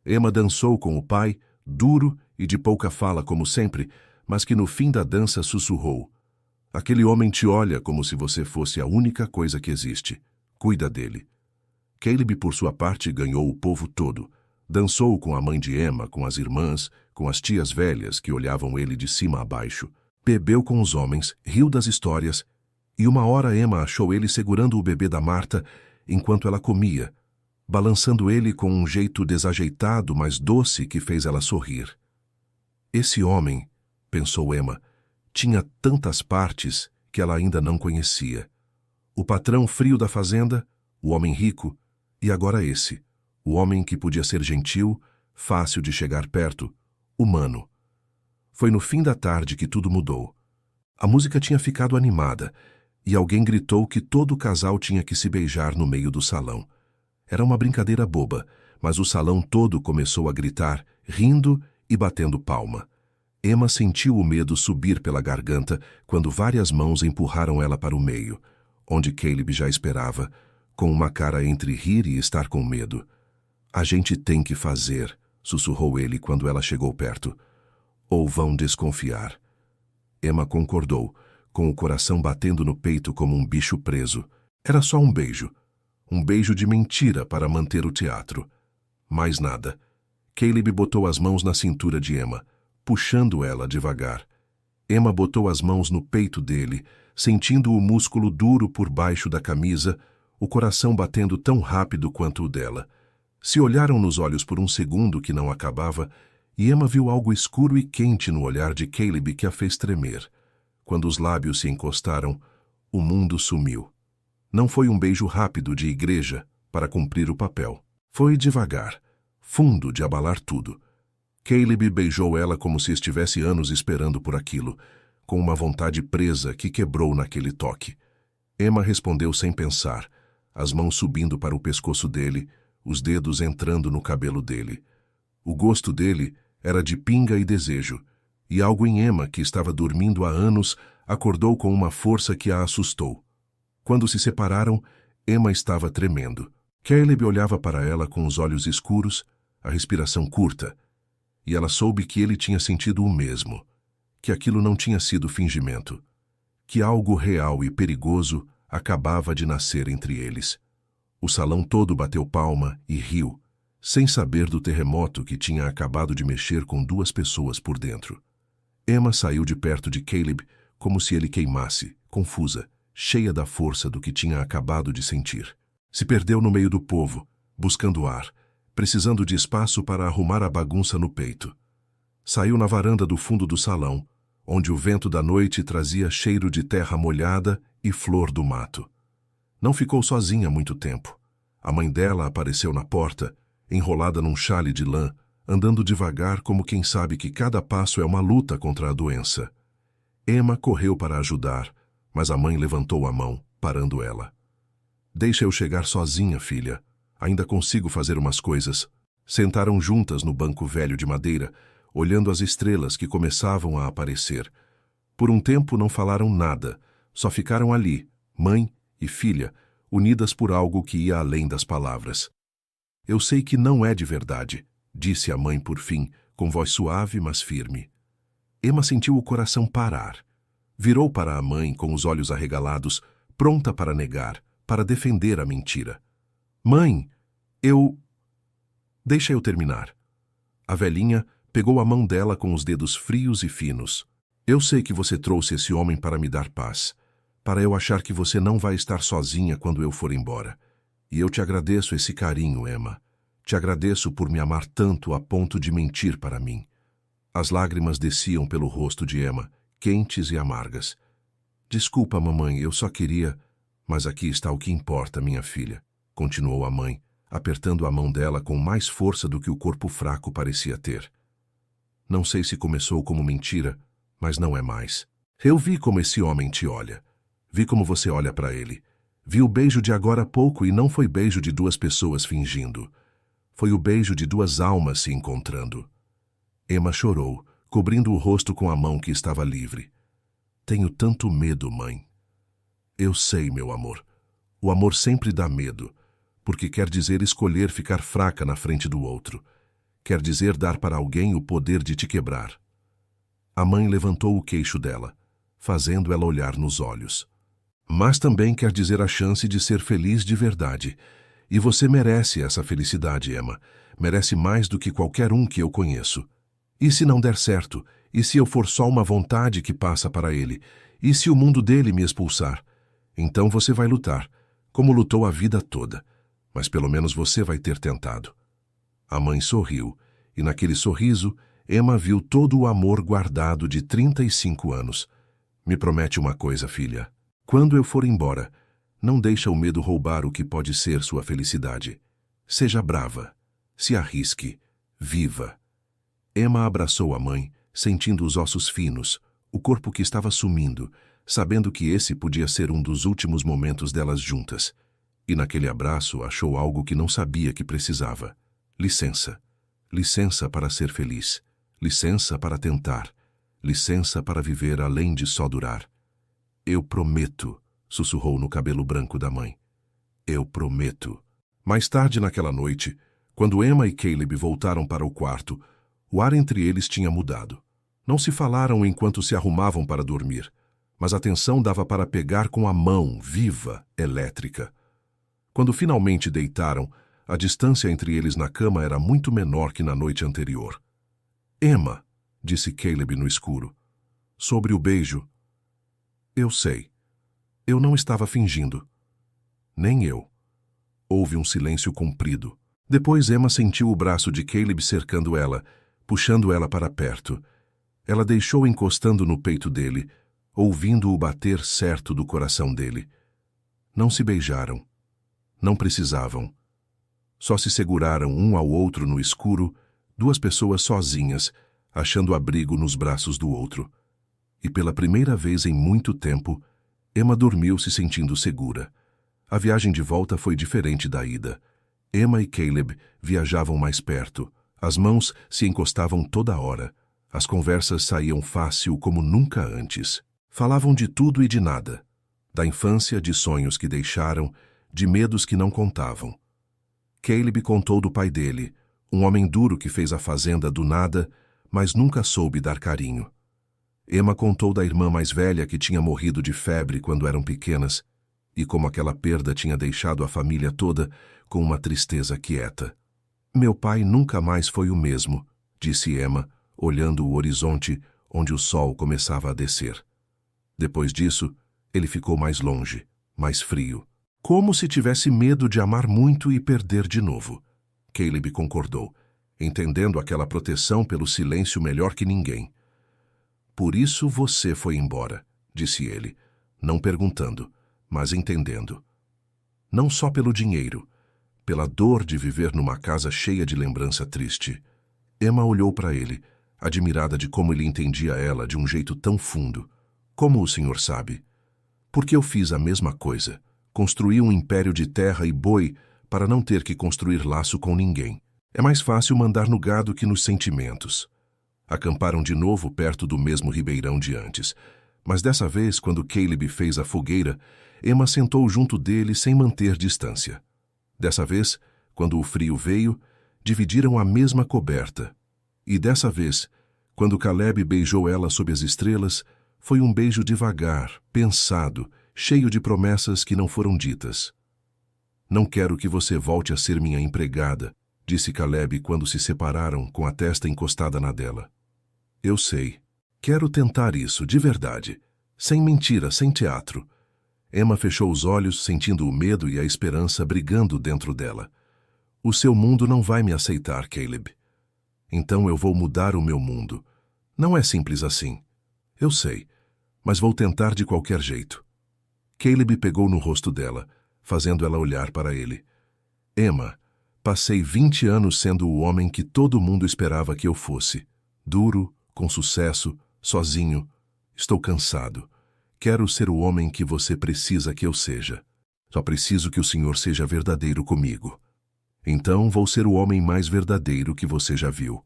Emma dançou com o pai, duro e de pouca fala como sempre, mas que no fim da dança sussurrou: "Aquele homem te olha como se você fosse a única coisa que existe. Cuida dele." Caleb, por sua parte, ganhou o povo todo. Dançou com a mãe de Emma, com as irmãs, com as tias velhas que olhavam ele de cima a baixo. Bebeu com os homens, riu das histórias, e uma hora Emma achou ele segurando o bebê da Marta enquanto ela comia, balançando ele com um jeito desajeitado, mas doce, que fez ela sorrir. Esse homem, pensou Emma, tinha tantas partes que ela ainda não conhecia. O patrão frio da fazenda, o homem rico, e agora esse, o homem que podia ser gentil, fácil de chegar perto, humano. Foi no fim da tarde que tudo mudou. A música tinha ficado animada, e alguém gritou que todo o casal tinha que se beijar no meio do salão. Era uma brincadeira boba, mas o salão todo começou a gritar, rindo e batendo palma. Emma sentiu o medo subir pela garganta quando várias mãos empurraram ela para o meio, onde Caleb já esperava, com uma cara entre rir e estar com medo. "A gente tem que fazer", sussurrou ele quando ela chegou perto. "Ou vão desconfiar." Emma concordou, com o coração batendo no peito como um bicho preso. Era só um beijo. Um beijo de mentira para manter o teatro. Mais nada. Caleb botou as mãos na cintura de Emma, puxando ela devagar. Emma botou as mãos no peito dele, sentindo o músculo duro por baixo da camisa, o coração batendo tão rápido quanto o dela. Se olharam nos olhos por um segundo que não acabava, e Emma viu algo escuro e quente no olhar de Caleb que a fez tremer. Quando os lábios se encostaram, o mundo sumiu. Não foi um beijo rápido de igreja para cumprir o papel. Foi devagar, fundo de abalar tudo. Caleb beijou ela como se estivesse anos esperando por aquilo, com uma vontade presa que quebrou naquele toque. Emma respondeu sem pensar, as mãos subindo para o pescoço dele, os dedos entrando no cabelo dele. O gosto dele era de pinga e desejo, e algo em Emma, que estava dormindo há anos, acordou com uma força que a assustou. Quando se separaram, Emma estava tremendo. Caleb olhava para ela com os olhos escuros, a respiração curta, e ela soube que ele tinha sentido o mesmo, que aquilo não tinha sido fingimento, que algo real e perigoso acabava de nascer entre eles. O salão todo bateu palma e riu, sem saber do terremoto que tinha acabado de mexer com duas pessoas por dentro. Emma saiu de perto de Caleb como se ele queimasse, confusa, cheia da força do que tinha acabado de sentir. Se perdeu no meio do povo, buscando ar, precisando de espaço para arrumar a bagunça no peito. Saiu na varanda do fundo do salão, onde o vento da noite trazia cheiro de terra molhada e flor do mato. Não ficou sozinha muito tempo. A mãe dela apareceu na porta, enrolada num xale de lã, andando devagar como quem sabe que cada passo é uma luta contra a doença. Emma correu para ajudar, mas a mãe levantou a mão, parando ela. "Deixa eu chegar sozinha, filha. Ainda consigo fazer umas coisas." Sentaram juntas no banco velho de madeira, olhando as estrelas que começavam a aparecer. Por um tempo não falaram nada, só ficaram ali, mãe e filha, unidas por algo que ia além das palavras. "Eu sei que não é de verdade", disse a mãe por fim, com voz suave, mas firme. Emma sentiu o coração parar. Virou para a mãe com os olhos arregalados, pronta para negar, para defender a mentira. "Mãe, Deixa eu terminar." A velhinha pegou a mão dela com os dedos frios e finos. "Eu sei que você trouxe esse homem para me dar paz, para eu achar que você não vai estar sozinha quando eu for embora. E eu te agradeço esse carinho, Emma. Te agradeço por me amar tanto a ponto de mentir para mim." As lágrimas desciam pelo rosto de Emma, quentes e amargas. "Desculpa, mamãe, eu só queria..." "Mas aqui está o que importa, minha filha", continuou a mãe, apertando a mão dela com mais força do que o corpo fraco parecia ter. "Não sei se começou como mentira, mas não é mais. Eu vi como esse homem te olha. Vi como você olha para ele. Vi o beijo de agora há pouco e não foi beijo de duas pessoas fingindo. Foi o beijo de duas almas se encontrando. Emma chorou, cobrindo o rosto com a mão que estava livre. Tenho tanto medo, mãe. Eu sei, meu amor. O amor sempre dá medo, porque quer dizer escolher ficar fraca na frente do outro. Quer dizer dar para alguém o poder de te quebrar. A mãe levantou o queixo dela, fazendo ela olhar nos olhos. Mas também quer dizer a chance de ser feliz de verdade. E você merece essa felicidade, Emma. Merece mais do que qualquer um que eu conheço. E se não der certo? E se eu for só uma vontade que passa para ele? E se o mundo dele me expulsar? Então você vai lutar, como lutou a vida toda. Mas pelo menos você vai ter tentado. A mãe sorriu, e naquele sorriso, Emma viu todo o amor guardado de 35 anos. Me promete uma coisa, filha. Quando eu for embora, não deixa o medo roubar o que pode ser sua felicidade. Seja brava. Se arrisque. Viva. Emma abraçou a mãe, sentindo os ossos finos, o corpo que estava sumindo, sabendo que esse podia ser um dos últimos momentos delas juntas. E naquele abraço achou algo que não sabia que precisava. Licença. Licença para ser feliz. Licença para tentar. Licença para viver além de só durar. Eu prometo, sussurrou no cabelo branco da mãe. Eu prometo. Mais tarde naquela noite, quando Emma e Caleb voltaram para o quarto, o ar entre eles tinha mudado. Não se falaram enquanto se arrumavam para dormir, mas a tensão dava para pegar com a mão viva, elétrica. Quando finalmente deitaram, a distância entre eles na cama era muito menor que na noite anterior. Emma, disse Caleb no escuro. Sobre o beijo. Eu sei. Eu não estava fingindo. Nem eu. Houve um silêncio comprido. Depois Emma sentiu o braço de Caleb cercando ela, puxando ela para perto. Ela deixou encostando no peito dele, ouvindo o bater certo do coração dele. Não se beijaram. Não precisavam. Só se seguraram um ao outro no escuro, duas pessoas sozinhas, achando abrigo nos braços do outro. E pela primeira vez em muito tempo, Emma dormiu se sentindo segura. A viagem de volta foi diferente da ida. Emma e Caleb viajavam mais perto. As mãos se encostavam toda hora. As conversas saíam fácil como nunca antes. Falavam de tudo e de nada. Da infância, de sonhos que deixaram, de medos que não contavam. Caleb contou do pai dele, um homem duro que fez a fazenda do nada, mas nunca soube dar carinho. Emma contou da irmã mais velha que tinha morrido de febre quando eram pequenas, e como aquela perda tinha deixado a família toda com uma tristeza quieta. Meu pai nunca mais foi o mesmo, disse Emma, olhando o horizonte onde o sol começava a descer. Depois disso, ele ficou mais longe, mais frio. Como se tivesse medo de amar muito e perder de novo. Caleb concordou, entendendo aquela proteção pelo silêncio melhor que ninguém. Por isso você foi embora, disse ele, não perguntando, mas entendendo. Não só pelo dinheiro, pela dor de viver numa casa cheia de lembrança triste. Emma olhou para ele, admirada de como ele entendia ela de um jeito tão fundo. Como o senhor sabe? Porque eu fiz a mesma coisa. Construí um império de terra e boi para não ter que construir laço com ninguém. É mais fácil mandar no gado que nos sentimentos. Acamparam de novo perto do mesmo ribeirão de antes. Mas dessa vez, quando Caleb fez a fogueira, Emma sentou junto dele sem manter distância. Dessa vez, quando o frio veio, dividiram a mesma coberta. E dessa vez, quando Caleb beijou ela sob as estrelas, foi um beijo devagar, pensado, cheio de promessas que não foram ditas. Não quero que você volte a ser minha empregada, disse Caleb quando se separaram com a testa encostada na dela. Eu sei. Quero tentar isso, de verdade. Sem mentira, sem teatro. Emma fechou os olhos, sentindo o medo e a esperança brigando dentro dela. O seu mundo não vai me aceitar, Caleb. Então eu vou mudar o meu mundo. Não é simples assim. Eu sei, mas vou tentar de qualquer jeito. Caleb pegou no rosto dela, fazendo ela olhar para ele. Emma, passei 20 anos sendo o homem que todo mundo esperava que eu fosse. Duro, com sucesso, sozinho. Estou cansado. Quero ser o homem que você precisa que eu seja. Só preciso que o senhor seja verdadeiro comigo. Então vou ser o homem mais verdadeiro que você já viu.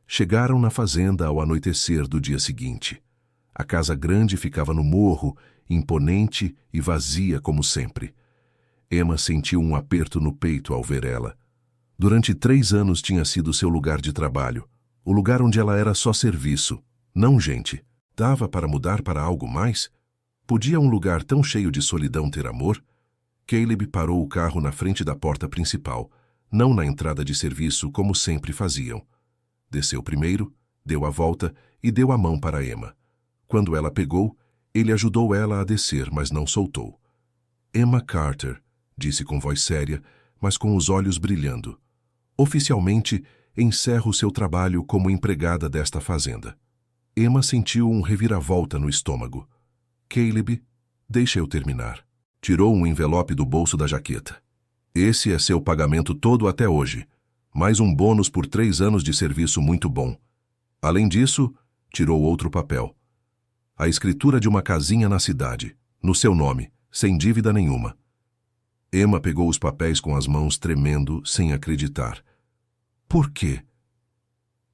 Chegaram na fazenda ao anoitecer do dia seguinte. A casa grande ficava no morro, imponente e vazia como sempre. Emma sentiu um aperto no peito ao ver ela. Durante 3 anos tinha sido seu lugar de trabalho, o lugar onde ela era só serviço, não gente. Dava para mudar para algo mais? Podia um lugar tão cheio de solidão ter amor? Caleb parou o carro na frente da porta principal, não na entrada de serviço como sempre faziam. Desceu primeiro, deu a volta e deu a mão para Emma. Quando ela pegou, ele ajudou ela a descer, mas não soltou. Emma Carter, disse com voz séria, mas com os olhos brilhando. Oficialmente, encerro seu trabalho como empregada desta fazenda. Emma sentiu um reviravolta no estômago. Caleb, deixa eu terminar. Tirou um envelope do bolso da jaqueta. Esse é seu pagamento todo até hoje. Mais um bônus por 3 anos de serviço muito bom. Além disso, tirou outro papel. A escritura de uma casinha na cidade, no seu nome, sem dívida nenhuma. Emma pegou os papéis com as mãos tremendo, sem acreditar. Por quê?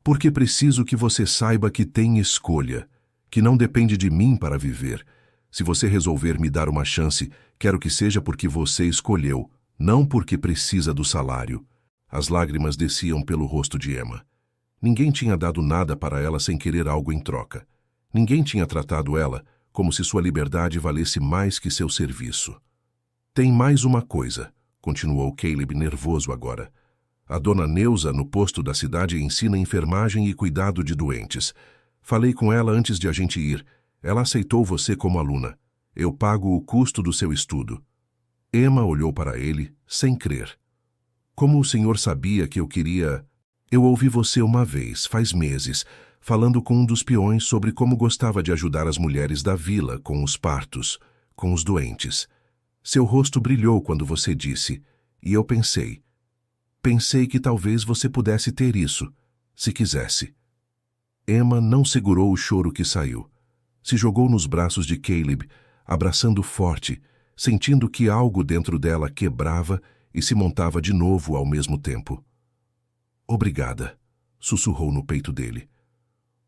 Porque preciso que você saiba que tem escolha, que não depende de mim para viver. Se você resolver me dar uma chance, quero que seja porque você escolheu, não porque precisa do salário. As lágrimas desciam pelo rosto de Emma. Ninguém tinha dado nada para ela sem querer algo em troca. Ninguém tinha tratado ela como se sua liberdade valesse mais que seu serviço. Tem mais uma coisa, continuou Caleb nervoso agora. A dona Neuza, no posto da cidade, ensina enfermagem e cuidado de doentes. Falei com ela antes de a gente ir. Ela aceitou você como aluna. Eu pago o custo do seu estudo. Emma olhou para ele, sem crer. Como o senhor sabia que eu queria... Eu ouvi você uma vez, faz meses, falando com um dos peões sobre como gostava de ajudar as mulheres da vila com os partos, com os doentes. Seu rosto brilhou quando você disse, e eu pensei que talvez você pudesse ter isso, se quisesse. Emma não segurou o choro que saiu. Se jogou nos braços de Caleb, abraçando forte, sentindo que algo dentro dela quebrava e se montava de novo ao mesmo tempo. Obrigada, sussurrou no peito dele.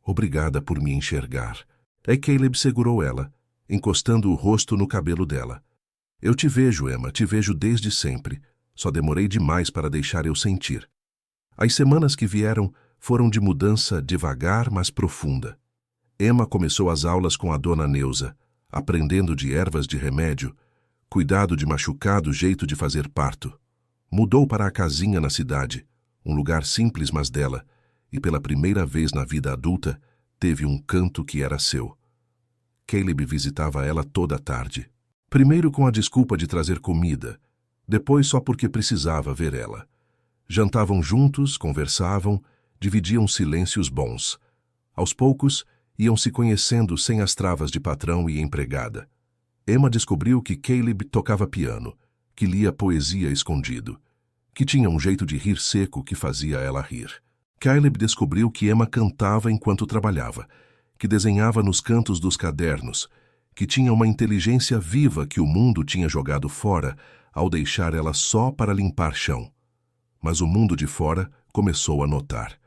Obrigada por me enxergar. Aí Caleb segurou ela, encostando o rosto no cabelo dela. Eu te vejo, Emma, te vejo desde sempre. Só demorei demais para deixar eu sentir. As semanas que vieram foram de mudança devagar, mas profunda. Emma começou as aulas com a dona Neuza, aprendendo de ervas de remédio, cuidado de machucado, jeito de fazer parto. Mudou para a casinha na cidade, um lugar simples mas dela, e pela primeira vez na vida adulta, teve um canto que era seu. Caleb visitava ela toda a tarde. Primeiro com a desculpa de trazer comida, depois só porque precisava ver ela. Jantavam juntos, conversavam, dividiam silêncios bons. Aos poucos, iam se conhecendo sem as travas de patrão e empregada. Emma descobriu que Caleb tocava piano, que lia poesia escondido, que tinha um jeito de rir seco que fazia ela rir. Caleb descobriu que Emma cantava enquanto trabalhava, que desenhava nos cantos dos cadernos, que tinha uma inteligência viva que o mundo tinha jogado fora ao deixar ela só para limpar chão. Mas o mundo de fora começou a notar.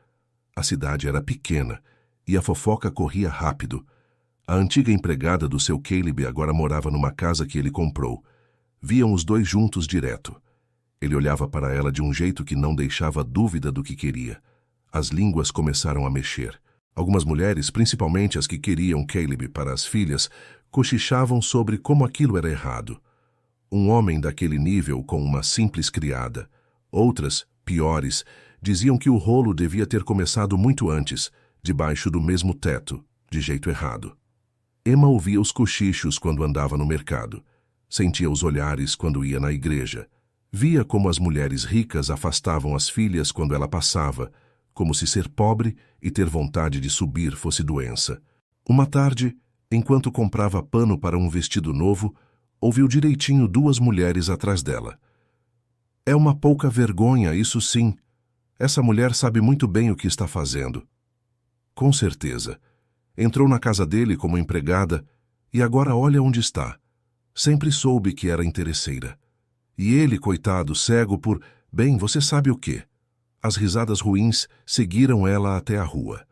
A cidade era pequena e a fofoca corria rápido. A antiga empregada do seu Caleb agora morava numa casa que ele comprou. Viam os dois juntos direto. Ele olhava para ela de um jeito que não deixava dúvida do que queria. As línguas começaram a mexer. Algumas mulheres, principalmente as que queriam Caleb para as filhas, cochichavam sobre como aquilo era errado. Um homem daquele nível com uma simples criada. Outras, piores, diziam que o rolo devia ter começado muito antes, debaixo do mesmo teto, de jeito errado. Emma ouvia os cochichos quando andava no mercado. Sentia os olhares quando ia na igreja. Via como as mulheres ricas afastavam as filhas quando ela passava, como se ser pobre e ter vontade de subir fosse doença. Uma tarde, enquanto comprava pano para um vestido novo, ouviu direitinho 2 mulheres atrás dela. É uma pouca vergonha, isso sim. Essa mulher sabe muito bem o que está fazendo. Com certeza. Entrou na casa dele como empregada e agora olha onde está. Sempre soube que era interesseira. E ele, coitado, cego por, bem, você sabe o quê? As risadas ruins seguiram ela até a rua.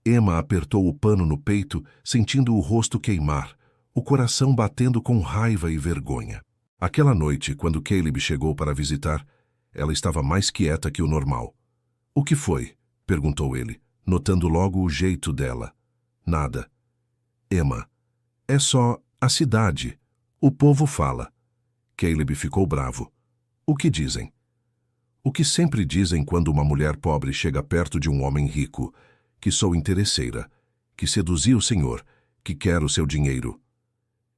Emma apertou o pano no peito, sentindo o rosto queimar, o coração batendo com raiva e vergonha. Aquela noite, quando Caleb chegou para visitar, ela estava mais quieta que o normal. — O que foi? Perguntou ele, notando logo o jeito dela. — Nada. — Emma, é só a cidade. O povo fala. Caleb ficou bravo. — O que dizem? — O que sempre dizem quando uma mulher pobre chega perto de um homem rico, que sou interesseira, que seduzi o senhor, que quer o seu dinheiro.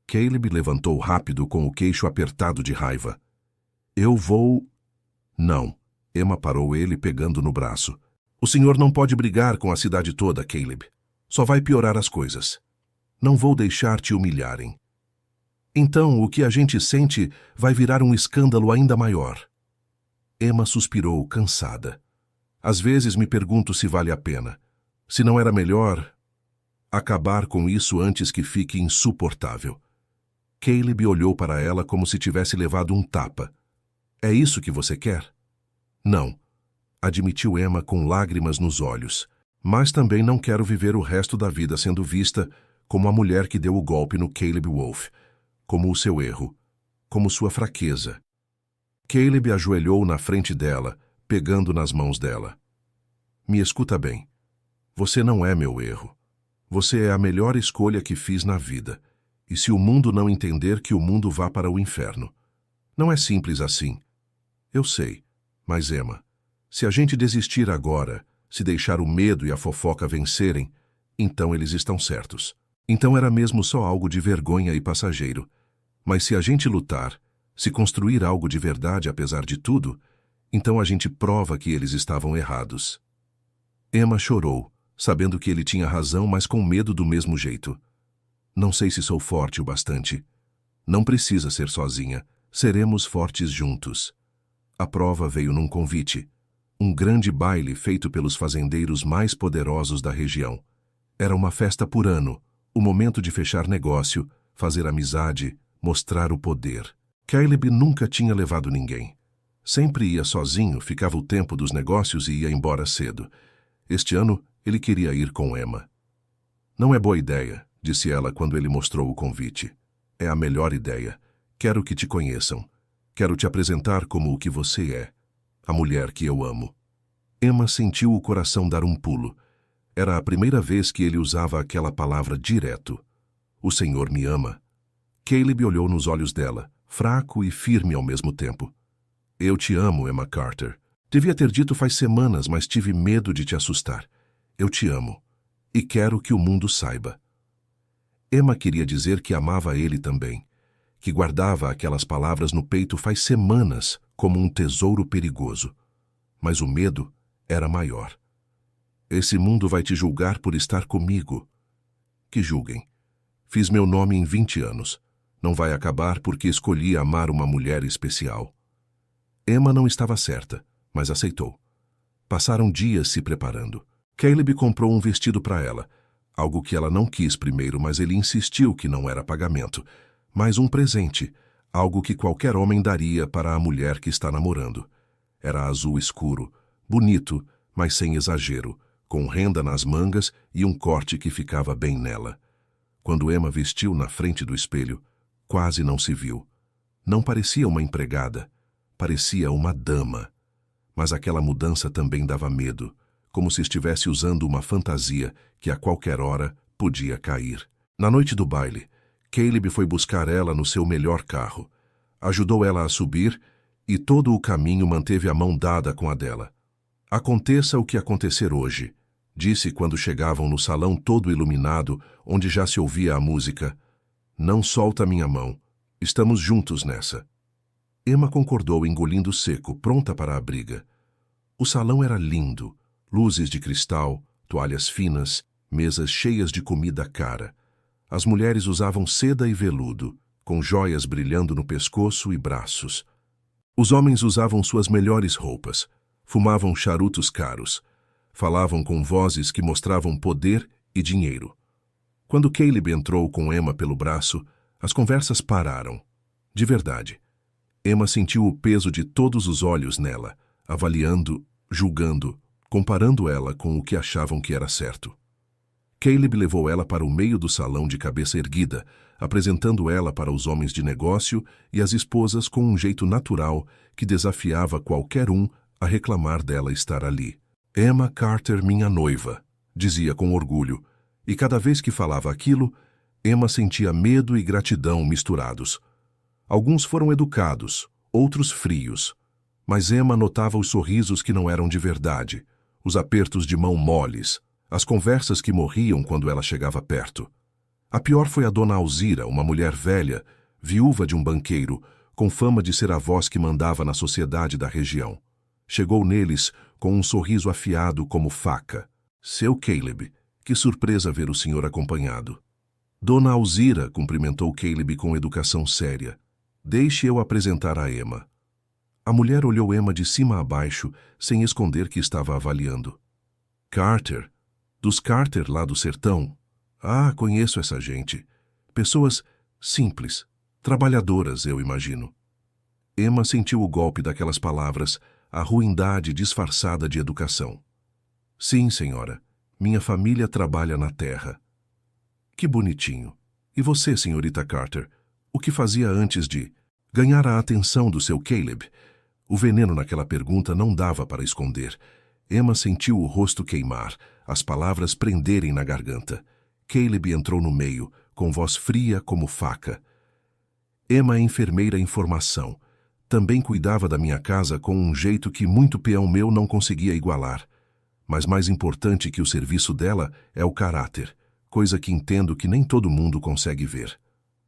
Caleb levantou rápido com o queixo apertado de raiva. — Eu vou... Não. Emma parou ele pegando no braço. — O senhor não pode brigar com a cidade toda, Caleb. Só vai piorar as coisas. Não vou deixar te humilharem. Então, o que a gente sente vai virar um escândalo ainda maior. Emma suspirou, cansada. Às vezes me pergunto se vale a pena. Se não era melhor acabar com isso antes que fique insuportável. Caleb olhou para ela como se tivesse levado um tapa. — É isso que você quer? — Não, admitiu Emma com lágrimas nos olhos. Mas também não quero viver o resto da vida sendo vista como a mulher que deu o golpe no Caleb Wolfe, como o seu erro, como sua fraqueza. Caleb ajoelhou na frente dela, pegando nas mãos dela. — Me escuta bem. Você não é meu erro. Você é a melhor escolha que fiz na vida. E se o mundo não entender, que o mundo vá para o inferno. Não é simples assim. Eu sei. Mas, Emma, se a gente desistir agora, se deixar o medo e a fofoca vencerem, então eles estão certos. Então era mesmo só algo de vergonha e passageiro. Mas se a gente lutar, se construir algo de verdade apesar de tudo, então a gente prova que eles estavam errados. Emma chorou, sabendo que ele tinha razão, mas com medo do mesmo jeito. Não sei se sou forte o bastante. Não precisa ser sozinha. Seremos fortes juntos. A prova veio num convite. Um grande baile feito pelos fazendeiros mais poderosos da região. Era uma festa por ano, o momento de fechar negócio, fazer amizade, mostrar o poder. Caleb nunca tinha levado ninguém. Sempre ia sozinho, ficava o tempo dos negócios e ia embora cedo. Este ano, ele queria ir com Emma. — Não é boa ideia, disse ela quando ele mostrou o convite. — É a melhor ideia. Quero que te conheçam. Quero te apresentar como o que você é. A mulher que eu amo. Emma sentiu o coração dar um pulo. Era a primeira vez que ele usava aquela palavra direto. O Senhor me ama. Caleb olhou nos olhos dela, fraco e firme ao mesmo tempo. Eu te amo, Emma Carter. Devia ter dito faz semanas, mas tive medo de te assustar. Eu te amo. E quero que o mundo saiba. Emma queria dizer que amava ele também, que guardava aquelas palavras no peito faz semanas como um tesouro perigoso. Mas o medo era maior. Esse mundo vai te julgar por estar comigo. Que julguem. Fiz meu nome em 20 anos. Não vai acabar porque escolhi amar uma mulher especial. Emma não estava certa, mas aceitou. Passaram dias se preparando. Caleb comprou um vestido para ela, algo que ela não quis primeiro, mas ele insistiu que não era pagamento, mas um presente, algo que qualquer homem daria para a mulher que está namorando. Era azul escuro, bonito, mas sem exagero, com renda nas mangas e um corte que ficava bem nela. Quando Emma vestiu na frente do espelho, quase não se viu. Não parecia uma empregada, parecia uma dama. Mas aquela mudança também dava medo, como se estivesse usando uma fantasia que a qualquer hora podia cair. Na noite do baile, Caleb foi buscar ela no seu melhor carro. Ajudou ela a subir e todo o caminho manteve a mão dada com a dela. Aconteça o que acontecer hoje, disse quando chegavam no salão todo iluminado, onde já se ouvia a música. Não solta minha mão. Estamos juntos nessa. Emma concordou, engolindo seco, pronta para a briga. O salão era lindo. Luzes de cristal, toalhas finas, mesas cheias de comida cara. As mulheres usavam seda e veludo, com joias brilhando no pescoço e braços. Os homens usavam suas melhores roupas, fumavam charutos caros, falavam com vozes que mostravam poder e dinheiro. Quando Caleb entrou com Emma pelo braço, as conversas pararam. De verdade. Emma sentiu o peso de todos os olhos nela, avaliando, julgando, comparando ela com o que achavam que era certo. Caleb levou ela para o meio do salão de cabeça erguida, apresentando ela para os homens de negócio e as esposas com um jeito natural que desafiava qualquer um a reclamar dela estar ali. Emma Carter, minha noiva, dizia com orgulho, e cada vez que falava aquilo, Emma sentia medo e gratidão misturados. Alguns foram educados, outros frios, mas Emma notava os sorrisos que não eram de verdade, os apertos de mão moles, as conversas que morriam quando ela chegava perto. A pior foi a dona Alzira, uma mulher velha, viúva de um banqueiro, com fama de ser a voz que mandava na sociedade da região. Chegou neles com um sorriso afiado como faca. Seu Caleb, que surpresa ver o senhor acompanhado. Dona Alzira cumprimentou Caleb com educação séria. Deixe eu apresentar a Emma. A mulher olhou Emma de cima a baixo, sem esconder que estava avaliando. Carter? Dos Carter lá do sertão? Ah, conheço essa gente. Pessoas simples, trabalhadoras, eu imagino. Emma sentiu o golpe daquelas palavras, a ruindade disfarçada de educação. Sim, senhora. Minha família trabalha na terra. Que bonitinho. E você, senhorita Carter? O que fazia antes de ganhar a atenção do seu Caleb? O veneno naquela pergunta não dava para esconder. Emma sentiu o rosto queimar, as palavras prenderem na garganta. Caleb entrou no meio, com voz fria como faca. Emma é enfermeira em formação. Também cuidava da minha casa com um jeito que muito peão meu não conseguia igualar. Mas mais importante que o serviço dela é o caráter, coisa que entendo que nem todo mundo consegue ver.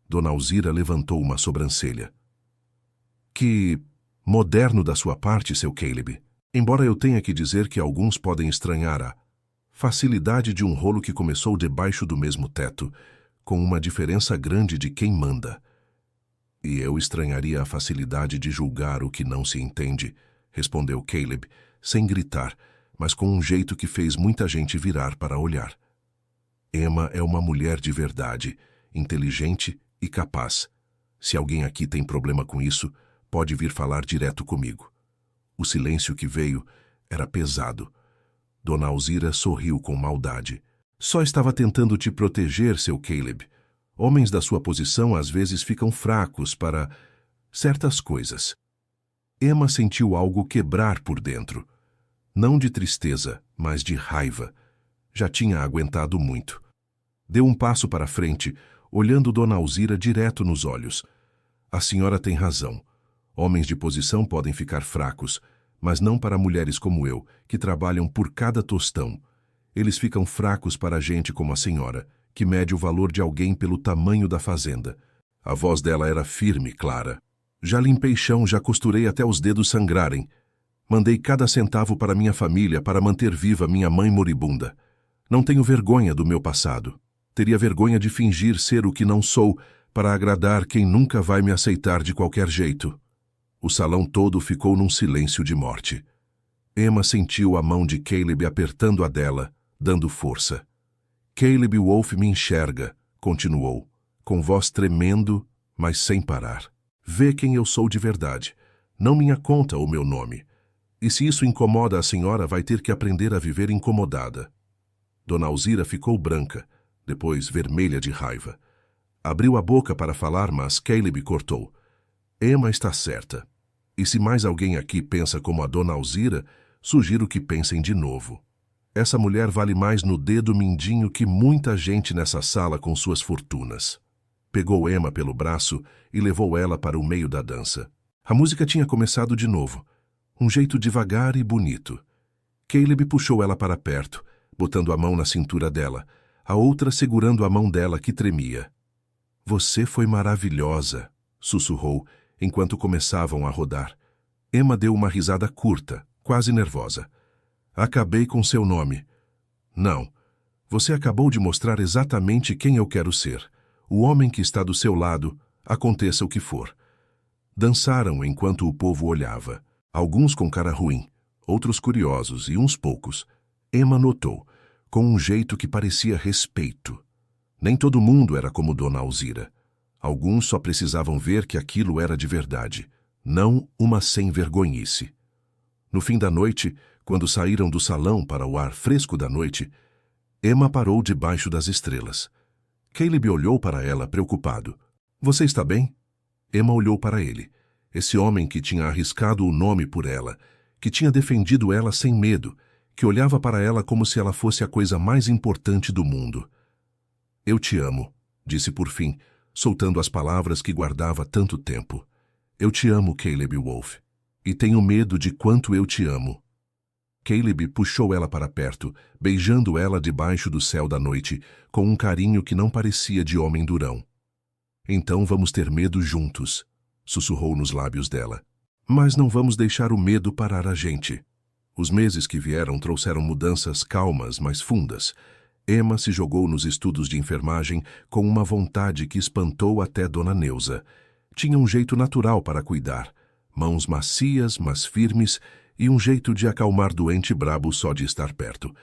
Dona Alzira levantou uma sobrancelha. Que moderno da sua parte, seu Caleb. Embora eu tenha que dizer que alguns podem estranhar a facilidade de um rolo que começou debaixo do mesmo teto, com uma diferença grande de quem manda. E eu estranharia a facilidade de julgar o que não se entende, respondeu Caleb, sem gritar, mas com um jeito que fez muita gente virar para olhar. Emma é uma mulher de verdade, inteligente e capaz. Se alguém aqui tem problema com isso, pode vir falar direto comigo. O silêncio que veio era pesado. Dona Alzira sorriu com maldade. Só estava tentando te proteger, seu Caleb. Homens da sua posição às vezes ficam fracos para certas coisas. Emma sentiu algo quebrar por dentro. Não de tristeza, mas de raiva. Já tinha aguentado muito. Deu um passo para frente, olhando Dona Alzira direto nos olhos. A senhora tem razão. Homens de posição podem ficar fracos, mas não para mulheres como eu, que trabalham por cada tostão. Eles ficam fracos para gente como a senhora, que mede o valor de alguém pelo tamanho da fazenda. A voz dela era firme, clara. Já limpei chão, já costurei até os dedos sangrarem. Mandei cada centavo para minha família para manter viva minha mãe moribunda. Não tenho vergonha do meu passado. Teria vergonha de fingir ser o que não sou para agradar quem nunca vai me aceitar de qualquer jeito. O salão todo ficou num silêncio de morte. Emma sentiu a mão de Caleb apertando a dela, dando força. Caleb Wolf me enxerga, continuou, com voz tremendo, mas sem parar. Vê quem eu sou de verdade. Não minha conta ou meu nome. E se isso incomoda a senhora, vai ter que aprender a viver incomodada. Dona Alzira ficou branca, depois vermelha de raiva. Abriu a boca para falar, mas Caleb cortou. Emma está certa. E se mais alguém aqui pensa como a Dona Alzira, sugiro que pensem de novo. Essa mulher vale mais no dedo mindinho que muita gente nessa sala com suas fortunas. Pegou Emma pelo braço e levou ela para o meio da dança. A música tinha começado de novo, um jeito devagar e bonito. Caleb puxou ela para perto, botando a mão na cintura dela, a outra segurando a mão dela que tremia. Você foi maravilhosa, sussurrou, enquanto começavam a rodar. Emma deu uma risada curta, quase nervosa. Acabei com seu nome. Não. Você acabou de mostrar exatamente quem eu quero ser. O homem que está do seu lado, aconteça o que for. Dançaram enquanto o povo olhava. Alguns com cara ruim, outros curiosos e uns poucos. Emma notou, com um jeito que parecia respeito. Nem todo mundo era como Dona Alzira. Alguns só precisavam ver que aquilo era de verdade, não uma sem-vergonhice. No fim da noite, quando saíram do salão para o ar fresco da noite, Emma parou debaixo das estrelas. Caleb olhou para ela preocupado. Você está bem? Emma olhou para ele. Esse homem que tinha arriscado o nome por ela, que tinha defendido ela sem medo, que olhava para ela como se ela fosse a coisa mais importante do mundo. Eu te amo, disse por fim, soltando as palavras que guardava tanto tempo. Eu te amo, Caleb Wolfe, e tenho medo de quanto eu te amo. Caleb puxou ela para perto, beijando ela debaixo do céu da noite, com um carinho que não parecia de homem durão. Então vamos ter medo juntos, sussurrou nos lábios dela. Mas não vamos deixar o medo parar a gente. Os meses que vieram trouxeram mudanças calmas, mas fundas. Emma se jogou nos estudos de enfermagem com uma vontade que espantou até Dona Neuza. Tinha um jeito natural para cuidar, mãos macias, mas firmes, e um jeito de acalmar doente brabo só de estar perto.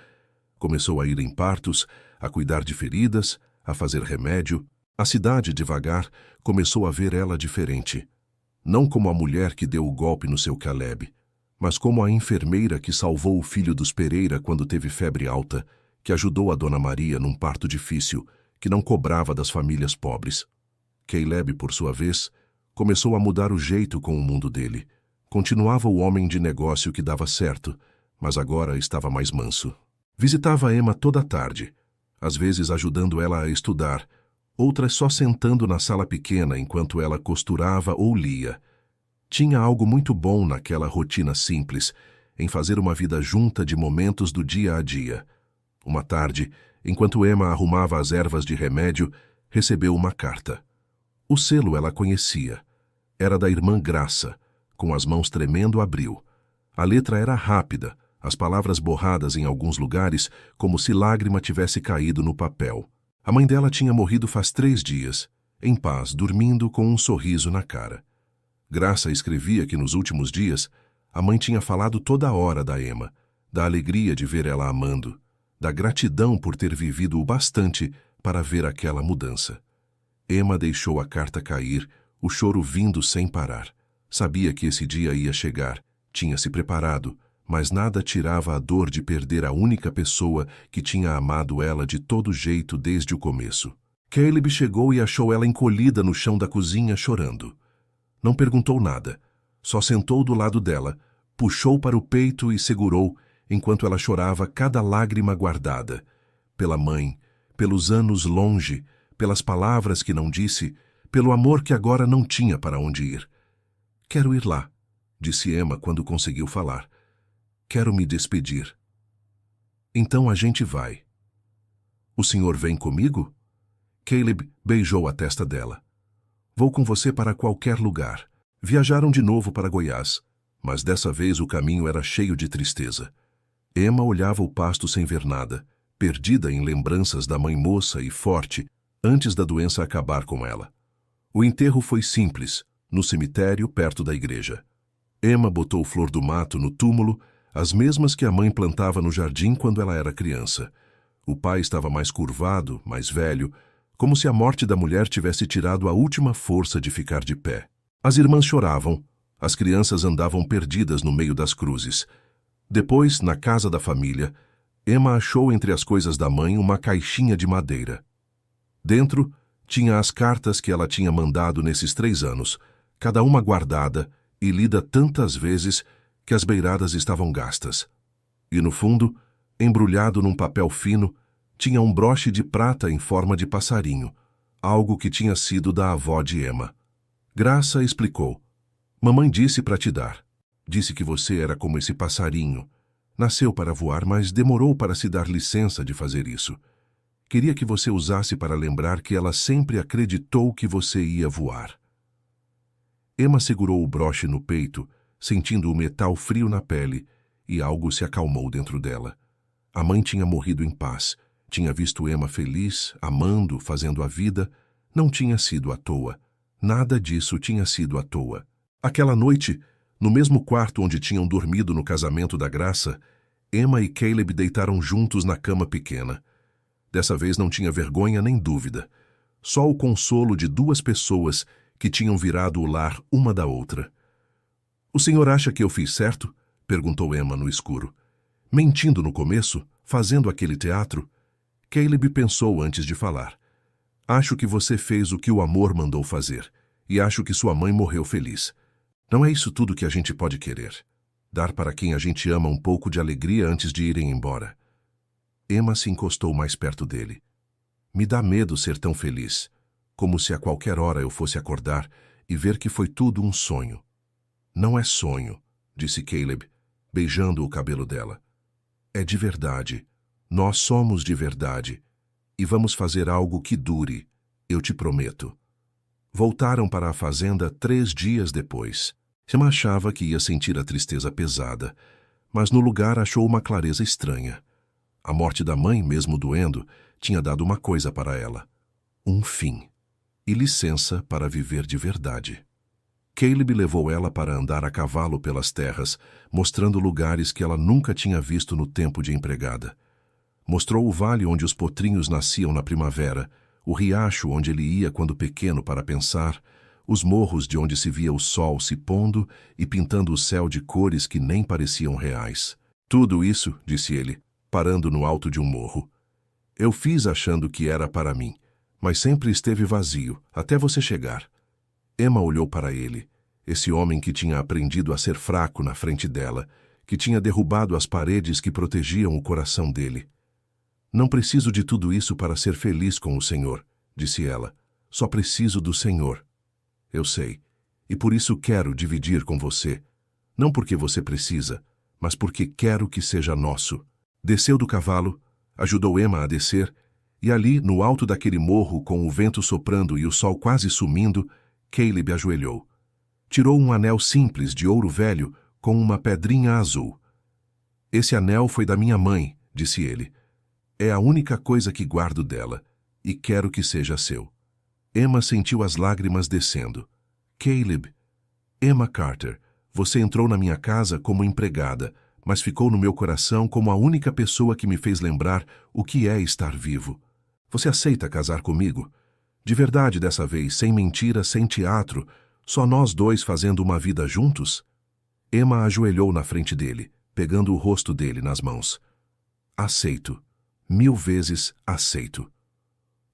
Começou a ir em partos, a cuidar de feridas, a fazer remédio. A cidade, devagar, começou a ver ela diferente. Não como a mulher que deu o golpe no seu Caleb, mas como a enfermeira que salvou o filho dos Pereira quando teve febre alta, que ajudou a Dona Maria num parto difícil, que não cobrava das famílias pobres. Caleb, por sua vez, começou a mudar o jeito com o mundo dele. Continuava o homem de negócio que dava certo, mas agora estava mais manso. Visitava Emma toda a tarde, às vezes ajudando ela a estudar, outras só sentando na sala pequena enquanto ela costurava ou lia. Tinha algo muito bom naquela rotina simples, em fazer uma vida junta de momentos do dia a dia. Uma tarde, enquanto Emma arrumava as ervas de remédio, recebeu uma carta. O selo ela conhecia. Era da irmã Graça. Com as mãos tremendo, abriu. A letra era rápida, as palavras borradas em alguns lugares, como se lágrima tivesse caído no papel. A mãe dela tinha morrido faz 3 dias, em paz, dormindo com um sorriso na cara. Graça escrevia que nos últimos dias, a mãe tinha falado toda hora da Emma, da alegria de ver ela amando, da gratidão por ter vivido o bastante para ver aquela mudança. Emma deixou a carta cair, o choro vindo sem parar. Sabia que esse dia ia chegar, tinha se preparado, mas nada tirava a dor de perder a única pessoa que tinha amado ela de todo jeito desde o começo. Caleb chegou e achou ela encolhida no chão da cozinha chorando. Não perguntou nada, só sentou do lado dela, puxou para o peito e segurou, enquanto ela chorava cada lágrima guardada. Pela mãe, pelos anos longe, pelas palavras que não disse, pelo amor que agora não tinha para onde ir. Quero ir lá, disse Emma quando conseguiu falar. Quero me despedir. Então a gente vai. O senhor vem comigo? Caleb beijou a testa dela. Vou com você para qualquer lugar. Viajaram de novo para Goiás, mas dessa vez o caminho era cheio de tristeza. Emma olhava o pasto sem ver nada, perdida em lembranças da mãe moça e forte, antes da doença acabar com ela. O enterro foi simples, no cemitério perto da igreja. Emma botou flor do mato no túmulo, as mesmas que a mãe plantava no jardim quando ela era criança. O pai estava mais curvado, mais velho, como se a morte da mulher tivesse tirado a última força de ficar de pé. As irmãs choravam, as crianças andavam perdidas no meio das cruzes. Depois, na casa da família, Emma achou entre as coisas da mãe uma caixinha de madeira. Dentro, tinha as cartas que ela tinha mandado nesses 3 anos, cada uma guardada e lida tantas vezes que as beiradas estavam gastas. E no fundo, embrulhado num papel fino, tinha um broche de prata em forma de passarinho, algo que tinha sido da avó de Emma. Graça explicou. Mamãe disse para te dar. Disse que você era como esse passarinho. Nasceu para voar, mas demorou para se dar licença de fazer isso. Queria que você usasse para lembrar que ela sempre acreditou que você ia voar. Emma segurou o broche no peito, sentindo o metal frio na pele, e algo se acalmou dentro dela. A mãe tinha morrido em paz, tinha visto Emma feliz, amando, fazendo a vida. Não tinha sido à toa. Nada disso tinha sido à toa. Aquela noite, no mesmo quarto onde tinham dormido no casamento da Graça, Emma e Caleb deitaram juntos na cama pequena. Dessa vez não tinha vergonha nem dúvida. Só o consolo de duas pessoas que tinham virado o lar uma da outra. "O senhor acha que eu fiz certo?" perguntou Emma no escuro. "Mentindo no começo? Fazendo aquele teatro?" Caleb pensou antes de falar. "Acho que você fez o que o amor mandou fazer, e acho que sua mãe morreu feliz. Não é isso tudo que a gente pode querer? Dar para quem a gente ama um pouco de alegria antes de irem embora." Emma se encostou mais perto dele. "Me dá medo ser tão feliz, como se a qualquer hora eu fosse acordar e ver que foi tudo um sonho." "Não é sonho", disse Caleb, beijando o cabelo dela. "É de verdade. Nós somos de verdade. E vamos fazer algo que dure, eu te prometo." Voltaram para a fazenda 3 dias depois. Emma achava que ia sentir a tristeza pesada, mas no lugar achou uma clareza estranha. A morte da mãe, mesmo doendo, tinha dado uma coisa para ela: um fim. E licença para viver de verdade. Caleb levou ela para andar a cavalo pelas terras, mostrando lugares que ela nunca tinha visto no tempo de empregada. Mostrou o vale onde os potrinhos nasciam na primavera, o riacho onde ele ia quando pequeno para pensar, os morros de onde se via o sol se pondo e pintando o céu de cores que nem pareciam reais. "Tudo isso", disse ele, parando no alto de um morro, "eu fiz achando que era para mim, mas sempre esteve vazio, até você chegar." Emma olhou para ele, esse homem que tinha aprendido a ser fraco na frente dela, que tinha derrubado as paredes que protegiam o coração dele. "Não preciso de tudo isso para ser feliz com o Senhor", disse ela. "Só preciso do Senhor." "Eu sei, e por isso quero dividir com você. Não porque você precisa, mas porque quero que seja nosso." Desceu do cavalo, ajudou Emma a descer, e ali, no alto daquele morro, com o vento soprando e o sol quase sumindo, Caleb ajoelhou. Tirou um anel simples de ouro velho com uma pedrinha azul. "Esse anel foi da minha mãe", disse ele. "É a única coisa que guardo dela, e quero que seja seu." Emma sentiu as lágrimas descendo. "Caleb, Emma Carter, você entrou na minha casa como empregada, mas ficou no meu coração como a única pessoa que me fez lembrar o que é estar vivo. Você aceita casar comigo? De verdade dessa vez, sem mentira, sem teatro, só nós dois fazendo uma vida juntos?" Emma ajoelhou na frente dele, pegando o rosto dele nas mãos. "Aceito. 1000 vezes aceito."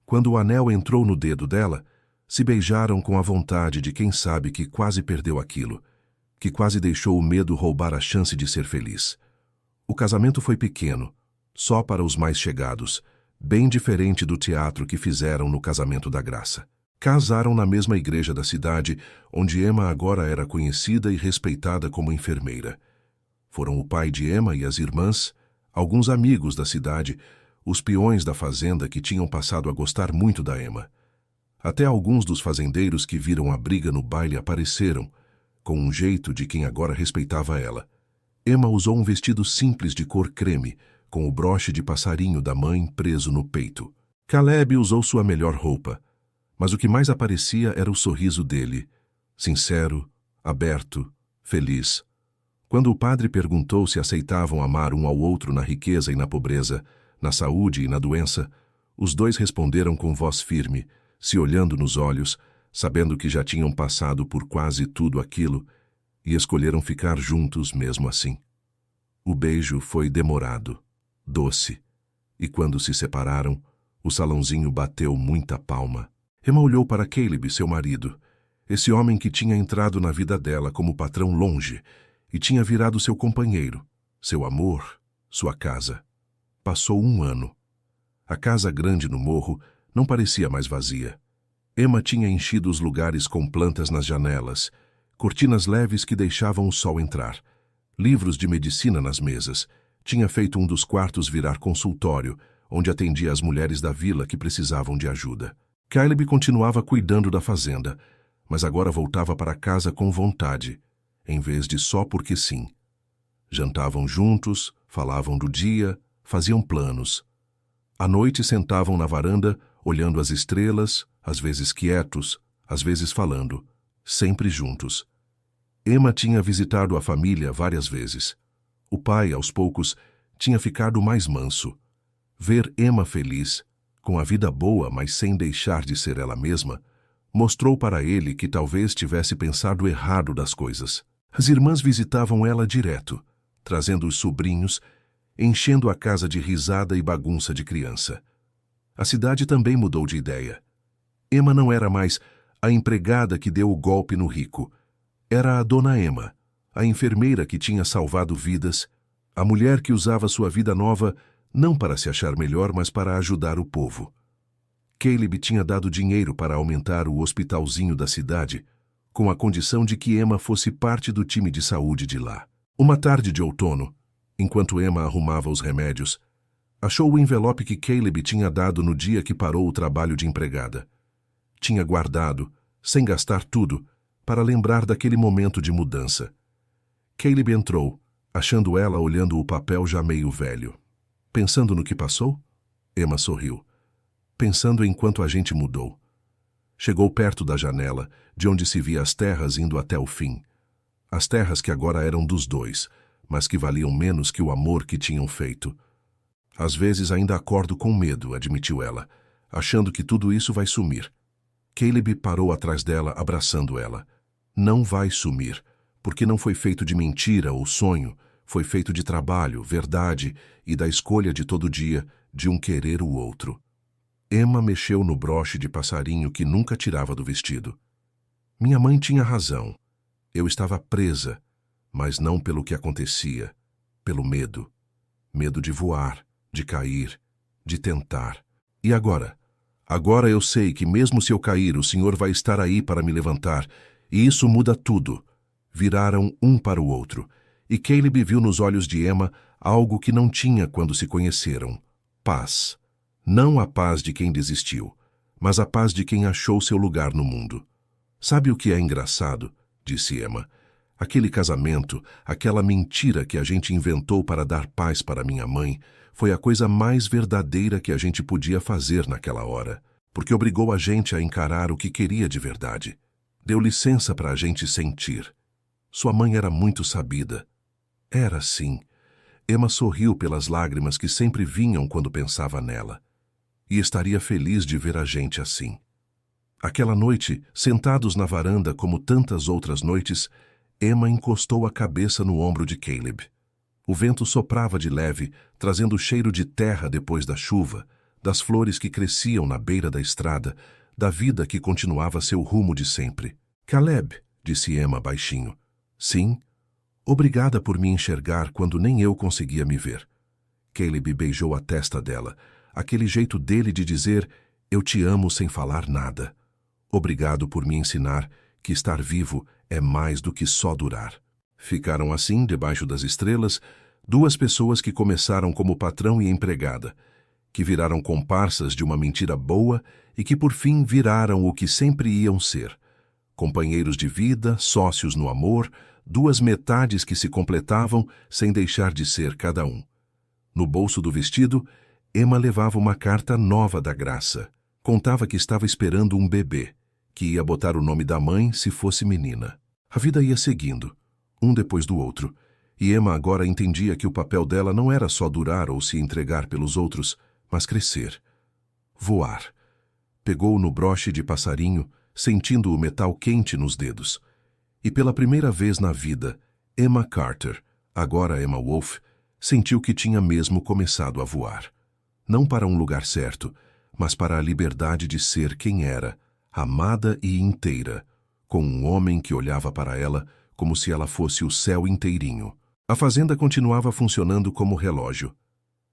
Quando o anel entrou no dedo dela, se beijaram com a vontade de quem sabe que quase perdeu aquilo, que quase deixou o medo roubar a chance de ser feliz. O casamento foi pequeno, só para os mais chegados, bem diferente do teatro que fizeram no casamento da Graça. Casaram na mesma igreja da cidade, onde Emma agora era conhecida e respeitada como enfermeira. Foram o pai de Emma e as irmãs, alguns amigos da cidade, os peões da fazenda que tinham passado a gostar muito da Emma. Até alguns dos fazendeiros que viram a briga no baile apareceram, com um jeito de quem agora respeitava ela. Emma usou um vestido simples de cor creme, com o broche de passarinho da mãe preso no peito. Caleb usou sua melhor roupa, mas o que mais aparecia era o sorriso dele, sincero, aberto, feliz. Quando o padre perguntou se aceitavam amar um ao outro na riqueza e na pobreza, na saúde e na doença, os dois responderam com voz firme, se olhando nos olhos, sabendo que já tinham passado por quase tudo aquilo, e escolheram ficar juntos mesmo assim. O beijo foi demorado, doce, e quando se separaram, o salãozinho bateu muita palma. Emma olhou para Caleb, seu marido, esse homem que tinha entrado na vida dela como patrão longe e tinha virado seu companheiro, seu amor, sua casa. Passou 1 ano. A casa grande no morro não parecia mais vazia. Emma tinha enchido os lugares com plantas nas janelas, cortinas leves que deixavam o sol entrar, livros de medicina nas mesas. Tinha feito um dos quartos virar consultório, onde atendia as mulheres da vila que precisavam de ajuda. Caleb continuava cuidando da fazenda, mas agora voltava para casa com vontade, em vez de só porque sim. Jantavam juntos, falavam do dia, faziam planos. À noite sentavam na varanda, olhando as estrelas, às vezes quietos, às vezes falando, sempre juntos. Emma tinha visitado a família várias vezes. O pai, aos poucos, tinha ficado mais manso. Ver Emma feliz, com a vida boa, mas sem deixar de ser ela mesma, mostrou para ele que talvez tivesse pensado errado das coisas. As irmãs visitavam ela direto, trazendo os sobrinhos, enchendo a casa de risada e bagunça de criança. A cidade também mudou de ideia. Emma não era mais a empregada que deu o golpe no rico. Era a dona Emma, a enfermeira que tinha salvado vidas, a mulher que usava sua vida nova não para se achar melhor, mas para ajudar o povo. Caleb tinha dado dinheiro para aumentar o hospitalzinho da cidade, com a condição de que Emma fosse parte do time de saúde de lá. Uma tarde de outono, enquanto Emma arrumava os remédios, achou o envelope que Caleb tinha dado no dia que parou o trabalho de empregada. Tinha guardado, sem gastar tudo, para lembrar daquele momento de mudança. Caleb entrou, achando ela olhando o papel já meio velho. Pensando no que passou? Emma sorriu. Pensando em quanto a gente mudou. Chegou perto da janela, de onde se via as terras indo até o fim. As terras que agora eram dos dois, mas que valiam menos que o amor que tinham feito. Às vezes ainda acordo com medo, admitiu ela, achando que tudo isso vai sumir. Caleb parou atrás dela, abraçando ela. Não vai sumir, porque não foi feito de mentira ou sonho, foi feito de trabalho, verdade e da escolha de todo dia, de um querer o outro. Emma mexeu no broche de passarinho que nunca tirava do vestido. Minha mãe tinha razão. Eu estava presa, mas não pelo que acontecia, pelo medo. Medo de voar, de cair, de tentar. E agora? Agora eu sei que mesmo se eu cair, o Senhor vai estar aí para me levantar, e isso muda tudo. Viraram um para o outro, e Caleb viu nos olhos de Emma algo que não tinha quando se conheceram: paz. Não a paz de quem desistiu, mas a paz de quem achou seu lugar no mundo. Sabe o que é engraçado? Disse Emma. Aquele casamento, aquela mentira que a gente inventou para dar paz para minha mãe, foi a coisa mais verdadeira que a gente podia fazer naquela hora, porque obrigou a gente a encarar o que queria de verdade. Deu licença para a gente sentir. Sua mãe era muito sabida. Era sim. Emma sorriu pelas lágrimas que sempre vinham quando pensava nela. E estaria feliz de ver a gente assim. Aquela noite, sentados na varanda como tantas outras noites, Emma encostou a cabeça no ombro de Caleb. O vento soprava de leve, trazendo o cheiro de terra depois da chuva, das flores que cresciam na beira da estrada, da vida que continuava seu rumo de sempre. Caleb, disse Emma baixinho. Sim. Obrigada por me enxergar quando nem eu conseguia me ver. Caleb beijou a testa dela, aquele jeito dele de dizer, eu te amo sem falar nada. Obrigado por me ensinar que estar vivo é mais do que só durar. Ficaram assim, debaixo das estrelas, duas pessoas que começaram como patrão e empregada, que viraram comparsas de uma mentira boa e que por fim viraram o que sempre iam ser. Companheiros de vida, sócios no amor, duas metades que se completavam sem deixar de ser cada um. No bolso do vestido, Emma levava uma carta nova da Graça. Contava que estava esperando um bebê, que ia botar o nome da mãe se fosse menina. A vida ia seguindo, um depois do outro, e Emma agora entendia que o papel dela não era só durar ou se entregar pelos outros, mas crescer. Voar. Pegou no broche de passarinho, sentindo o metal quente nos dedos. E pela primeira vez na vida, Emma Carter, agora Emma Wolfe, sentiu que tinha mesmo começado a voar. Não para um lugar certo, mas para a liberdade de ser quem era, amada e inteira, com um homem que olhava para ela como se ela fosse o céu inteirinho. A fazenda continuava funcionando como relógio.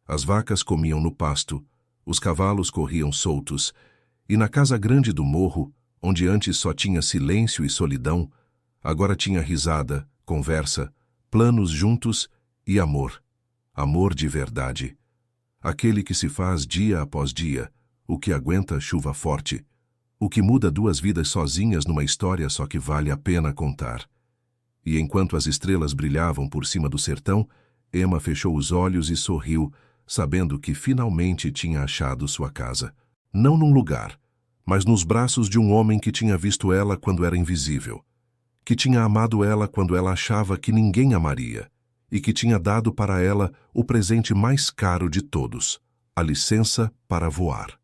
As vacas comiam no pasto, os cavalos corriam soltos, e na casa grande do morro, onde antes só tinha silêncio e solidão, agora tinha risada, conversa, planos juntos e amor. Amor de verdade. Aquele que se faz dia após dia, o que aguenta chuva forte, o que muda duas vidas sozinhas numa história só que vale a pena contar. E enquanto as estrelas brilhavam por cima do sertão, Emma fechou os olhos e sorriu, sabendo que finalmente tinha achado sua casa. Não num lugar, mas nos braços de um homem que tinha visto ela quando era invisível, que tinha amado ela quando ela achava que ninguém amaria, e que tinha dado para ela o presente mais caro de todos, a licença para voar.